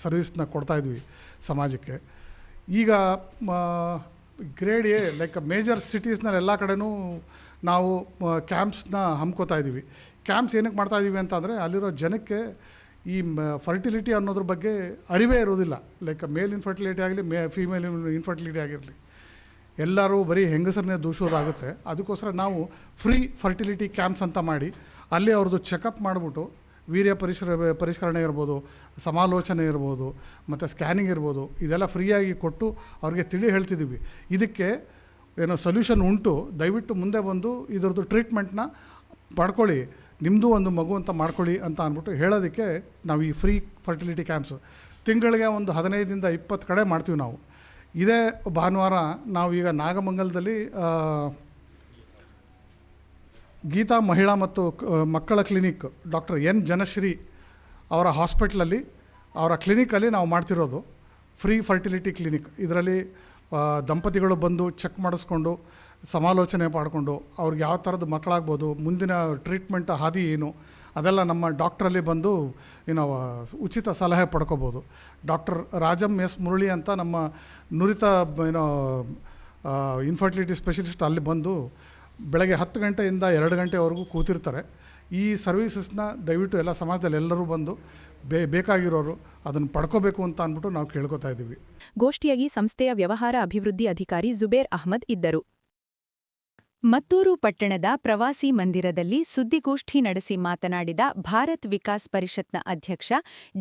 ಸರ್ವಿಸ್ನ ಕೊಡ್ತಾಯಿದ್ವಿ ಸಮಾಜಕ್ಕೆ. ಈಗ ಗ್ರೇಡ್ ಎ ಲೈಕ್ ಮೇಜರ್ ಸಿಟೀಸ್ನಲ್ಲಿ ಎಲ್ಲ ಕಡೆನೂ ನಾವು ಕ್ಯಾಂಪ್ಸ್ನ ಹಮ್ಕೋತಾ ಇದ್ದೀವಿ. ಕ್ಯಾಂಪ್ಸ್ ಏನಕ್ಕೆ ಮಾಡ್ತಾಯಿದ್ದೀವಿ ಅಂತಂದರೆ ಅಲ್ಲಿರೋ ಜನಕ್ಕೆ ಈ ಫರ್ಟಿಲಿಟಿ ಅನ್ನೋದ್ರ ಬಗ್ಗೆ ಅರಿವೇ ಇರೋದಿಲ್ಲ. ಲೈಕ್ ಮೇಲ್ ಇನ್ಫರ್ಟಿಲಿಟಿ ಆಗಲಿ ಫೀಮೇಲ್ ಇನ್ಫರ್ಟಿಲಿಟಿ ಆಗಿರಲಿ, ಎಲ್ಲರೂ ಬರೀ ಹೆಂಗಸರನ್ನೇ ದೂಷೋದಾಗುತ್ತೆ. ಅದಕ್ಕೋಸ್ಕರ ನಾವು ಫ್ರೀ ಫರ್ಟಿಲಿಟಿ ಕ್ಯಾಂಪ್ಸ್ ಅಂತ ಮಾಡಿ ಅಲ್ಲಿ ಅವ್ರದ್ದು ಚೆಕಪ್ ಮಾಡಿಬಿಟ್ಟು ವೀರ್ಯ ಪರಿಷ್ಕರಣೆ ಇರ್ಬೋದು, ಸಮಾಲೋಚನೆ ಇರ್ಬೋದು, ಮತ್ತು ಸ್ಕ್ಯಾನಿಂಗ್ ಇರ್ಬೋದು, ಇದೆಲ್ಲ ಫ್ರೀಯಾಗಿ ಕೊಟ್ಟು ಅವ್ರಿಗೆ ಹೇಳ್ತಿದ್ದೀವಿ. ಇದಕ್ಕೆ ಏನೋ ಸೊಲ್ಯೂಷನ್ ಉಂಟು, ದಯವಿಟ್ಟು ಮುಂದೆ ಬಂದು ಇದರದ್ದು ಟ್ರೀಟ್ಮೆಂಟ್ನ ಪಡ್ಕೊಳ್ಳಿ, ನಿಮ್ಮದು ಒಂದು ಮಗು ಅಂತ ಮಾಡ್ಕೊಳ್ಳಿ ಅಂತ ಅಂದ್ಬಿಟ್ಟು ಹೇಳೋದಕ್ಕೆ ನಾವು ಈ ಫ್ರೀ ಫರ್ಟಿಲಿಟಿ ಕ್ಯಾಂಪ್ಸು ತಿಂಗಳಿಗೆ ಒಂದು 15 ರಿಂದ 20 ಕಡೆ ಮಾಡ್ತೀವಿ ನಾವು. ಇದೇ ಭಾನುವಾರ ನಾವು ಈಗ ನಾಗಮಂಗಲದಲ್ಲಿ ಗೀತಾ ಮಹಿಳಾ ಮತ್ತು ಮಕ್ಕಳ ಕ್ಲಿನಿಕ್ ಡಾಕ್ಟರ್ ಎನ್ ಜನಶ್ರೀ ಅವರ ಹಾಸ್ಪಿಟ್ಲಲ್ಲಿ ಅವರ ಕ್ಲಿನಿಕಲ್ಲಿ ನಾವು ಮಾಡ್ತಿರೋದು ಫ್ರೀ ಫರ್ಟಿಲಿಟಿ ಕ್ಲಿನಿಕ್. ಇದರಲ್ಲಿ ದಂಪತಿಗಳು ಬಂದು ಚೆಕ್ ಮಾಡಿಸ್ಕೊಂಡು ಸಮಾಲೋಚನೆ ಮಾಡಿಕೊಂಡು ಅವ್ರಿಗೆ ಯಾವ ಥರದ್ದು ಮಕ್ಕಳಾಗ್ಬೋದು, ಮುಂದಿನ ಟ್ರೀಟ್ಮೆಂಟ್ ಹಾದಿ ಏನು, ಅದೆಲ್ಲ ನಮ್ಮ ಡಾಕ್ಟ್ರಲ್ಲಿ ಬಂದು ಉಚಿತ ಸಲಹೆ ಪಡ್ಕೋಬೋದು. ಡಾಕ್ಟರ್ ರಾಜಂ ಎಸ್ ಮುರಳಿ ಅಂತ ನಮ್ಮ ನುರಿತ ಇನ್ಫರ್ಟಿಲಿಟಿ ಸ್ಪೆಷಲಿಸ್ಟ್ ಅಲ್ಲಿ ಬಂದು ಬೆಳಗ್ಗೆ 10 ಗಂಟೆಯಿಂದ 2 ಗಂಟೆವರೆಗೂ ಕೂತಿರ್ತಾರೆ. ಈ ಸರ್ವೀಸಸ್ನ ದಯವಿಟ್ಟು ಎಲ್ಲ ಸಮಾಜದಲ್ಲಿ ಎಲ್ಲರೂ ಬಂದು ಬೇಕಾಗಿರೋರು ಅದನ್ನು ಪಡ್ಕೋಬೇಕು ಅಂತ ಅಂದ್ಬಿಟ್ಟು ನಾವು ಕೇಳ್ಕೊತಾ ಇದ್ದೀವಿ.
ಗೋಷ್ಠಿಯಾಗಿ ಸಂಸ್ಥೆಯ ವ್ಯವಹಾರ ಅಭಿವೃದ್ಧಿ ಅಧಿಕಾರಿ ಜುಬೇರ್ ಅಹ್ಮದ್ ಇದ್ದರು. ಮತ್ತೂರು ಪಟ್ಟಣದ ಪ್ರವಾಸಿ ಮಂದಿರದಲ್ಲಿ ಸುದ್ದಿಗೋಷ್ಠಿ ನಡೆಸಿ ಮಾತನಾಡಿದ ಭಾರತ್ ವಿಕಾಸ್ ಪರಿಷತ್ನ ಅಧ್ಯಕ್ಷ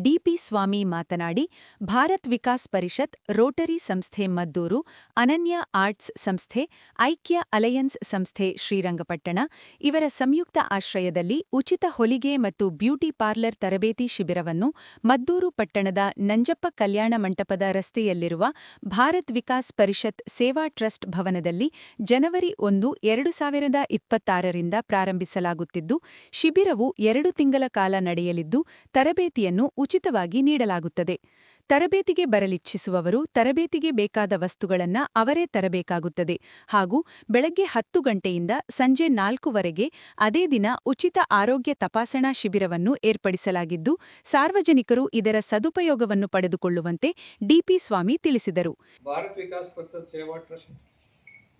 ಡಿಪಿ ಸ್ವಾಮಿ ಮಾತನಾಡಿ, ಭಾರತ್ ವಿಕಾಸ್ ಪರಿಷತ್, ರೋಟರಿ ಸಂಸ್ಥೆ ಮದ್ದೂರು, ಅನನ್ಯ ಆರ್ಟ್ಸ್ ಸಂಸ್ಥೆ, ಐಕ್ಯ ಅಲಯನ್ಸ್ ಸಂಸ್ಥೆ ಶ್ರೀರಂಗಪಟ್ಟಣ ಇವರ ಸಂಯುಕ್ತ ಆಶ್ರಯದಲ್ಲಿ ಉಚಿತ ಹೊಲಿಗೆ ಮತ್ತು ಬ್ಯೂಟಿ ಪಾರ್ಲರ್ ತರಬೇತಿ ಶಿಬಿರವನ್ನು ಮದ್ದೂರು ಪಟ್ಟಣದ ನಂಜಪ್ಪ ಕಲ್ಯಾಣ ಮಂಟಪದ ರಸ್ತೆಯಲ್ಲಿರುವ ಭಾರತ್ ವಿಕಾಸ್ ಪರಿಷತ್ ಸೇವಾ ಟ್ರಸ್ಟ್ ಭವನದಲ್ಲಿ ಜನವರಿ 1, 2026ರಿಂದ ಪ್ರಾರಂಭಿಸಲಾಗುತ್ತಿದ್ದು, ಶಿಬಿರವು 2 ತಿಂಗಳ ಕಾಲ ನಡೆಯಲಿದ್ದು, ತರಬೇತಿಯನ್ನು ಉಚಿತವಾಗಿ ನೀಡಲಾಗುತ್ತದೆ. ತರಬೇತಿಗೆ ಬರಲಿಚ್ಛಿಸುವವರು ತರಬೇತಿಗೆ ಬೇಕಾದ ವಸ್ತುಗಳನ್ನು ಅವರೇ ತರಬೇಕಾಗುತ್ತದೆ ಹಾಗೂ ಬೆಳಗ್ಗೆ 10 ಗಂಟೆಯಿಂದ ಸಂಜೆ 4ವರೆಗೆ ಅದೇ ದಿನ ಉಚಿತ ಆರೋಗ್ಯ ತಪಾಸಣಾ ಶಿಬಿರವನ್ನು ಏರ್ಪಡಿಸಲಾಗಿದ್ದು, ಸಾರ್ವಜನಿಕರು ಇದರ ಸದುಪಯೋಗವನ್ನು ಪಡೆದುಕೊಳ್ಳುವಂತೆ ಡಿಪಿ ಸ್ವಾಮಿ ತಿಳಿಸಿದರು.
ಭಾರತ್ ವಿಕಾಸ್ ಪರಿಷತ್ ಸೇವಾ ಟ್ರಸ್ಟ್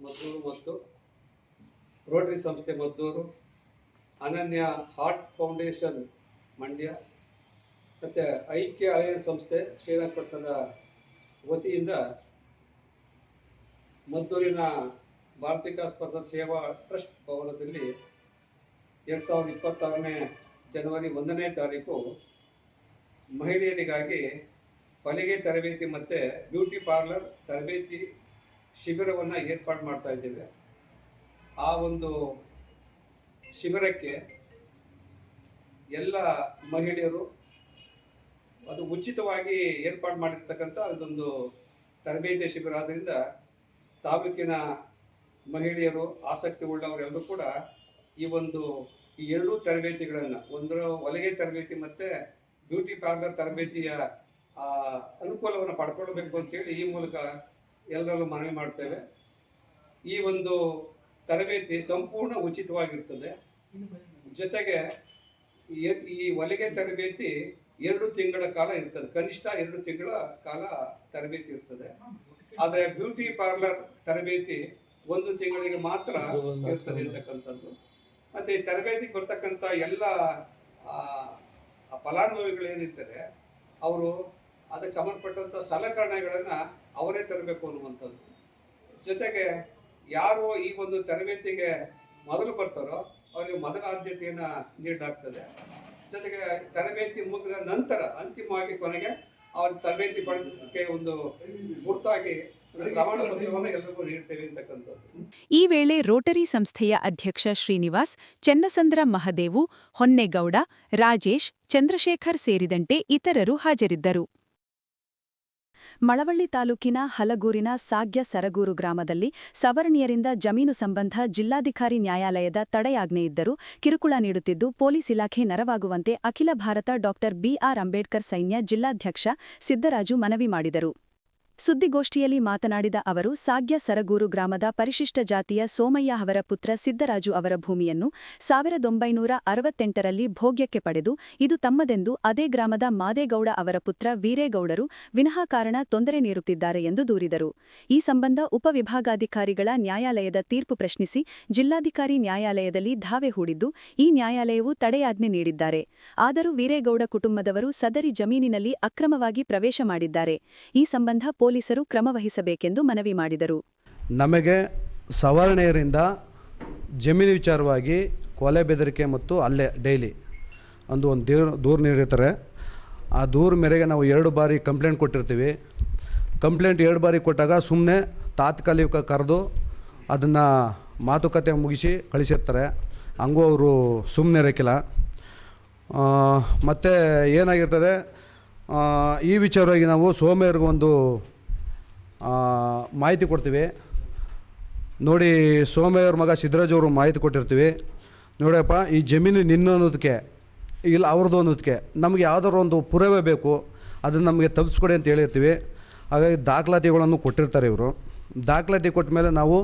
ಮದ್ದೂರು ಮತ್ತು ರೋಟರಿ ಸಂಸ್ಥೆ ಮದ್ದೂರು, ಅನನ್ಯ ಹಾರ್ಟ್ ಫೌಂಡೇಶನ್ ಮಂಡ್ಯ ಮತ್ತು ಐಕ್ಯ ಅಲಯನ್ಸ್ ಸಂಸ್ಥೆ ಶ್ರೀರಂಗಪಟ್ಟಣದ ವತಿಯಿಂದ ಮದ್ದೂರಿನ ಭಾರತ್ ವಿಕಾಸ್ ಪರಿಷತ್ ಸೇವಾ ಟ್ರಸ್ಟ್ ಭವನದಲ್ಲಿ 2026ನೇ ಜನವರಿ 1ನೇ ತಾರೀಕು ಮಹಿಳೆಯರಿಗಾಗಿ ಹೊಲಿಗೆ ತರಬೇತಿ ಮತ್ತು ಬ್ಯೂಟಿ ಪಾರ್ಲರ್ ತರಬೇತಿ ಶಿಬಿರವನ್ನು ಏರ್ಪಾಡು ಮಾಡ್ತಾ ಇದ್ದೇವೆ. ಆ ಒಂದು ಶಿಬಿರಕ್ಕೆ ಎಲ್ಲ ಮಹಿಳೆಯರು ಅದು ಉಚಿತವಾಗಿ ಏರ್ಪಾಡು ಮಾಡಿರ್ತಕ್ಕಂಥ ಅದೊಂದು ತರಬೇತಿ ಶಿಬಿರ. ಆದ್ದರಿಂದ ತಾಲೂಕಿನ ಮಹಿಳೆಯರು ಆಸಕ್ತಿ ಉಳ್ಳವರೆಲ್ಲರೂ ಕೂಡ ಈ ಎರಡೂ ತರಬೇತಿಗಳನ್ನು, ಒಂದು ಹೊಲಿಗೆ ತರಬೇತಿ ಮತ್ತು ಬ್ಯೂಟಿ ಪಾರ್ಲರ್ ತರಬೇತಿಯ ಅನುಕೂಲವನ್ನು ಪಡ್ಕೊಳ್ಬೇಕು ಅಂತೇಳಿ ಈ ಮೂಲಕ ಎಲ್ಲರಲ್ಲೂ ಮನವಿ ಮಾಡ್ತೇವೆ. ಈ ಒಂದು ತರಬೇತಿ ಸಂಪೂರ್ಣ ಉಚಿತವಾಗಿರ್ತದೆ. ಜೊತೆಗೆ ಈ ಹೊಲಿಗೆ ತರಬೇತಿ 2 ತಿಂಗಳ ಕಾಲ ಇರ್ತದೆ, ಕನಿಷ್ಠ 2 ತಿಂಗಳ ಕಾಲ ತರಬೇತಿ ಇರ್ತದೆ. ಆದರೆ ಬ್ಯೂಟಿ ಪಾರ್ಲರ್ ತರಬೇತಿ 1 ತಿಂಗಳಿಗೆ ಮಾತ್ರ ಇರ್ತದೆ ಅಂತಕ್ಕಂಥದ್ದು. ಮತ್ತು ಈ ತರಬೇತಿಗೆ ಬರ್ತಕ್ಕಂಥ ಎಲ್ಲ ಫಲಾನುಭವಿಗಳೇನಿರ್ತಾರೆ ಅವರು ಅದಕ್ಕೆ ಸಂಬಂಧಪಟ್ಟಂಥ ಸಲಕರಣೆಗಳನ್ನು ಅವರೇ ತರಬೇಕು ಅನ್ನುವಂಥದ್ದು. ಜೊತೆಗೆ ಯಾರು ಈ ಒಂದು ತರಬೇತಿಗೆ ಮೊದಲು ಬರ್ತಾರೋ ಅವರಿಗೆ ಮೊದಲ ಆದ್ಯತೆಯನ್ನು ನೀಡಲಾಗ್ತದೆ. ಜೊತೆಗೆ ತರಬೇತಿ ಮುಗಿದ ನಂತರ ಅಂತಿಮವಾಗಿ ಕೊನೆಗೆ ಅವ್ರ ತರಬೇತಿ ಪಡೆದಕ್ಕೆ ಒಂದು ಗುರುತಾಗಿ ಪ್ರಮಾಣ ಪತ್ರವನ್ನು ಎಲ್ಲರಿಗೂ ನೀಡ್ತೇವೆ ಅಂತಕ್ಕಂಥದ್ದು.
ಈ ವೇಳೆ ರೋಟರಿ ಸಂಸ್ಥೆಯ ಅಧ್ಯಕ್ಷ ಶ್ರೀನಿವಾಸ್, ಚೆನ್ನಸಂದ್ರ ಮಹದೇವು, ಹೊನ್ನೇಗೌಡ, ರಾಜೇಶ್, ಚಂದ್ರಶೇಖರ್ ಸೇರಿದಂತೆ ಇತರರು ಹಾಜರಿದ್ದರು. ಮಳವಳ್ಳಿ ತಾಲೂಕಿನ ಹಲಗೂರಿನ ಸಾಗ್ಯ ಸರಗೂರು ಗ್ರಾಮದಲ್ಲಿ ಸವರ್ಣೀಯರಿಂದ ಜಮೀನು ಸಂಬಂಧ ಜಿಲ್ಲಾಧಿಕಾರಿ ನ್ಯಾಯಾಲಯದ ತಡೆಯಾಜ್ಞೆಯಿದ್ದರೂ ಕಿರುಕುಳ ನೀಡುತ್ತಿದ್ದು ಪೊಲೀಸ್ ಇಲಾಖೆ ನೆರವಾಗುವಂತೆ ಅಖಿಲ ಭಾರತ ಡಾ. ಬಿ.ಆರ್. ಅಂಬೇಡ್ಕರ್ ಸೈನ್ಯ ಜಿಲ್ಲಾಧ್ಯಕ್ಷ ಸಿದ್ದರಾಜು ಮನವಿ ಮಾಡಿದರು. ಸುದ್ದಿಗೋಷ್ಠಿಯಲ್ಲಿ ಮಾತನಾಡಿದ ಅವರು, ಸಾಗ್ಯ ಸರಗೂರು ಗ್ರಾಮದ ಪರಿಶಿಷ್ಟ ಜಾತಿಯ ಸೋಮಯ್ಯ ಅವರ ಪುತ್ರ ಸಿದ್ದರಾಜು ಅವರ ಭೂಮಿಯನ್ನು 1968ರಲ್ಲಿ ಭೋಗ್ಯಕ್ಕೆ ಪಡೆದು ಇದು ತಮ್ಮದೆಂದು ಅದೇ ಗ್ರಾಮದ ಮಾದೇಗೌಡ ಅವರ ಪುತ್ರ ವೀರೇಗೌಡರು ವಿನಾಕಾರಣ ತೊಂದರೆ ನೀಡುತ್ತಿದ್ದಾರೆ ಎಂದು ದೂರಿದರು. ಈ ಸಂಬಂಧ ಉಪವಿಭಾಗಾಧಿಕಾರಿಗಳ ನ್ಯಾಯಾಲಯದ ತೀರ್ಪು ಪ್ರಶ್ನಿಸಿ ಜಿಲ್ಲಾಧಿಕಾರಿ ನ್ಯಾಯಾಲಯದಲ್ಲಿ ಧಾವೆ ಹೂಡಿದ್ದು, ಈ ನ್ಯಾಯಾಲಯವು ತಡೆಯಾಜ್ಞೆ ನೀಡಿದ್ದಾರೆ. ಆದರೂ ವೀರೇಗೌಡ ಕುಟುಂಬದವರು ಸದರಿ ಜಮೀನಿನಲ್ಲಿ ಅಕ್ರಮವಾಗಿ ಪ್ರವೇಶ ಮಾಡಿದ್ದಾರೆ. ಈ ಸಂಬಂಧ ಪೊಲೀಸರು ಕ್ರಮ ವಹಿಸಬೇಕೆಂದು ಮನವಿ ಮಾಡಿದರು.
ನಮಗೆ ಸವರ್ಣೀಯರಿಂದ ಜಮೀನು ವಿಚಾರವಾಗಿ ಕೊಲೆ ಬೆದರಿಕೆ ಮತ್ತು ಅಲ್ಲೇ ಡೈಲಿ ಒಂದು ದೂರು ನೀಡಿರ್ತಾರೆ. ಆ ದೂರು ಮೇರೆಗೆ ನಾವು 2 ಬಾರಿ ಕಂಪ್ಲೇಂಟ್ ಕೊಟ್ಟಿರ್ತೀವಿ. ಕಂಪ್ಲೇಂಟ್ 2 ಬಾರಿ ಕೊಟ್ಟಾಗ ಸುಮ್ಮನೆ ತಾತ್ಕಾಲಿಕ ಕರೆದು ಅದನ್ನು ಮಾತುಕತೆ ಮುಗಿಸಿ ಕಳಿಸಿರ್ತಾರೆ. ಹಂಗೂ ಅವರು ಸುಮ್ಮನೆ ಇರೋಕ್ಕಿಲ್ಲ. ಮತ್ತು ಏನಾಗಿರ್ತದೆ, ಈ ವಿಚಾರವಾಗಿ ನಾವು ಸೋಮಯ್ಯರಿಗೊಂದು ಮಾಹಿತಿ ಕೊಡ್ತೀವಿ. ನೋಡಿ, ಸೋಮಯ್ಯವ್ರ ಮಗ ಸಿದ್ದರಾಜು ಅವರು ಮಾಹಿತಿ ಕೊಟ್ಟಿರ್ತೀವಿ. ನೋಡಪ್ಪ, ಈ ಜಮೀನು ನಿನ್ನ ಅನ್ನೋದಕ್ಕೆ ಇಲ್ಲ ಅವ್ರದ್ದು ಅನ್ನೋದಕ್ಕೆ ನಮಗೆ ಯಾವುದಾದ್ರು ಒಂದು ಪುರಾವೆ ಬೇಕು, ಅದನ್ನು ನಮಗೆ ತಲುಪಿಸ್ಕೊಡಿ ಅಂತ ಹೇಳಿರ್ತೀವಿ. ಹಾಗಾಗಿ ದಾಖಲಾತಿಗಳನ್ನು ಕೊಟ್ಟಿರ್ತಾರೆ ಇವರು. ದಾಖಲಾತಿ ಕೊಟ್ಟ ಮೇಲೆ ನಾವು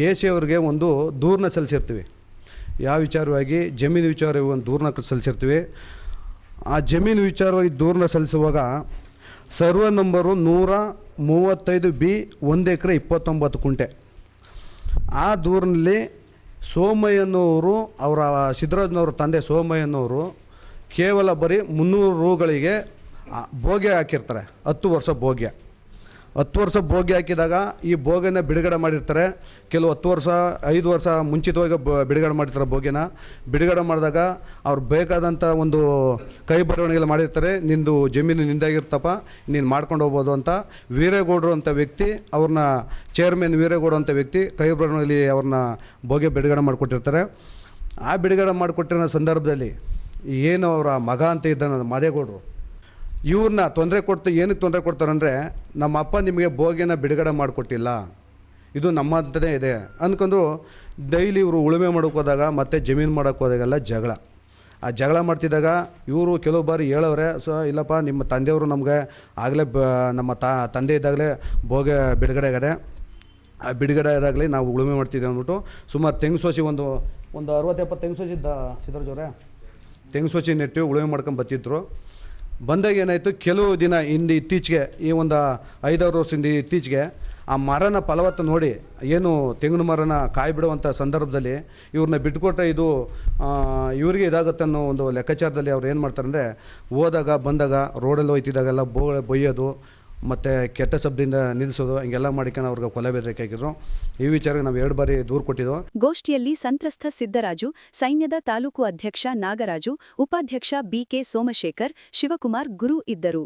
AC ಅವ್ರಿಗೆ ಒಂದು ದೂರನ್ನ ಸಲ್ಲಿಸಿರ್ತೀವಿ. ಯಾವ ವಿಚಾರವಾಗಿ? ಜಮೀನು ವಿಚಾರವಾಗಿ ಒಂದು ದೂರನ್ನ ಸಲ್ಲಿಸಿರ್ತೀವಿ. ಆ ಜಮೀನು ವಿಚಾರವಾಗಿ ದೂರನ್ನ ಸಲ್ಲಿಸುವಾಗ ಸರ್ವೆ ನಂಬರು 135B 1 ಎಕರೆ 29 ಕುಂಟೆ. ಆ ದೂರಿನಲ್ಲಿ ಸೋಮಯ್ಯನವರು, ಅವರ ಸಿದ್ದರಾಜನವರ ತಂದೆ ಸೋಮಯ್ಯನವರು ಕೇವಲ ಬರೀ 300 ರೂಗಳಿಗೆ ಭೋಗ್ಯ ಹಾಕಿರ್ತಾರೆ. 10 ವರ್ಷ ಭೋಗ್ಯ. 10 ವರ್ಷ ಭೋಗ್ಯ ಹಾಕಿದಾಗ ಈ ಭೋಗ್ಯನ ಬಿಡುಗಡೆ ಮಾಡಿರ್ತಾರೆ. ಕೆಲವು 10 ವರ್ಷ 5 ವರ್ಷ ಮುಂಚಿತವಾಗಿ ಬಿಡುಗಡೆ ಮಾಡಿರ್ತಾರೆ. ಭೋಗ್ಯನ ಬಿಡುಗಡೆ ಮಾಡಿದಾಗ ಅವ್ರು ಬೇಕಾದಂಥ ಒಂದು ಕೈ ಬರವಣಿಗೆಲ್ಲ ಮಾಡಿರ್ತಾರೆ. ನಿಂದು ಜಮೀನು ನಿಂದಾಗಿರ್ತಪ್ಪ, ನೀನು ಮಾಡ್ಕೊಂಡು ಹೋಗ್ಬೋದು ಅಂತ ವೀರೇಗೌಡರು ಅಂತ ವ್ಯಕ್ತಿ, ಅವ್ರನ್ನ ಚೇರ್ಮನ್ ವೀರೇಗೌಡ ಅಂತ ವ್ಯಕ್ತಿ ಕೈ ಬರವಣಿಗೆಯಲ್ಲಿ ಅವ್ರನ್ನ ಭೋಗ್ಯ ಬಿಡುಗಡೆ ಮಾಡಿಕೊಟ್ಟಿರ್ತಾರೆ. ಆ ಬಿಡುಗಡೆ ಮಾಡಿಕೊಟ್ಟಿರೋ ಸಂದರ್ಭದಲ್ಲಿ ಏನು ಅವರ ಮಗ ಅಂತ ಇದ್ದಾನೆ ಮಾದೇಗೌಡರು, ಇವ್ರನ್ನ ತೊಂದರೆ ಕೊಡ್ತು. ಏನಕ್ಕೆ ತೊಂದರೆ ಕೊಡ್ತಾರಂದರೆ, ನಮ್ಮ ಅಪ್ಪ ನಿಮಗೆ ಭೋಗ್ಯನ ಬಿಡುಗಡೆ ಮಾಡಿಕೊಟ್ಟಿಲ್ಲ, ಇದು ನಮ್ಮಂತನೇ ಇದೆ ಅಂದ್ಕೊಂಡು ಡೈಲಿ ಇವರು ಉಳುಮೆ ಮಾಡೋಕೆ ಹೋದಾಗ ಮತ್ತು ಜಮೀನು ಮಾಡೋಕೆ ಹೋದಾಗೆಲ್ಲ ಜಗಳ. ಆ ಜಗಳ ಮಾಡ್ತಿದ್ದಾಗ ಇವರು ಕೆಲವು ಬಾರಿ ಹೇಳವ್ರೆ, ಇಲ್ಲಪ್ಪ ನಿಮ್ಮ ತಂದೆಯವರು ನಮಗೆ ಆಗಲೇ ನಮ್ಮ ತಂದೆ ಇದ್ದಾಗಲೇ ಭೋಗ್ಯ ಬಿಡುಗಡೆ ಆಗದೆ, ಆ ಬಿಡುಗಡೆ ಇದಾಗಲೇ ನಾವು ಉಳುಮೆ ಮಾಡ್ತಿದ್ದೇವೆ ಅಂದ್ಬಿಟ್ಟು ಸುಮಾರು ತೆಂಗು ಸೋಸಿ ಒಂದು 60-70 ತೆಂಗು ಸೋಸಿ ಸಿದ್ದರಾಜವ್ರೆ ತೆಂಗು ಸೋಸಿ ನೆಟ್ಟು ಉಳುಮೆ ಮಾಡ್ಕೊಂಡು ಬರ್ತಿದ್ರು. ಬಂದಾಗ ಏನಾಯಿತು, ಕೆಲವು ದಿನ ಇತ್ತೀಚೆಗೆ ಈ ಒಂದು 5-6 ವರ್ಷದಿಂದ ಇತ್ತೀಚೆಗೆ ಆ ಮರನ ಫಲವತ್ತು ನೋಡಿ, ಏನು ತೆಂಗಿನ ಮರನ ಕಾಯಿ ಬಿಡುವಂಥ ಸಂದರ್ಭದಲ್ಲಿ ಇವ್ರನ್ನ ಬಿಟ್ಕೊಟ್ರೆ ಇದು ಇವರಿಗೆ ಇದಾಗುತ್ತೆ ಅನ್ನೋ ಒಂದು ಲೆಕ್ಕಾಚಾರದಲ್ಲಿ ಅವ್ರು ಏನು ಮಾಡ್ತಾರೆ ಅಂದರೆ, ಹೋದಾಗ ಬಂದಾಗ ರೋಡಲ್ಲಿ ಹೋಯ್ತಿದ್ದಾಗೆಲ್ಲ ಬೊಯ್ಯೋದು ಮತ್ತು ಕೆಟ್ಟ ಶಬ್ದದಿಂದ ನಿಲ್ಲಿಸೋದು, ಹಿಂಗೆಲ್ಲ ಮಾಡಿಕೊಂಡು ಅವ್ರಿಗೆ ಕೊಲೆ ಬೆದರಿಕೆ ಹಾಕಿದ್ರು. ಈ ವಿಚಾರಕ್ಕೆ ನಾವು 2 ಬಾರಿ ದೂರು ಕೊಟ್ಟಿದ್ದೋ.
ಗೋಷ್ಠಿಯಲ್ಲಿ ಸಂತ್ರಸ್ತ ಸಿದ್ದರಾಜು, ಸೈನ್ಯದ ತಾಲೂಕು ಅಧ್ಯಕ್ಷ ನಾಗರಾಜು, ಉಪಾಧ್ಯಕ್ಷ BK ಸೋಮಶೇಖರ್, ಶಿವಕುಮಾರ್ ಗುರು ಇದ್ದರು.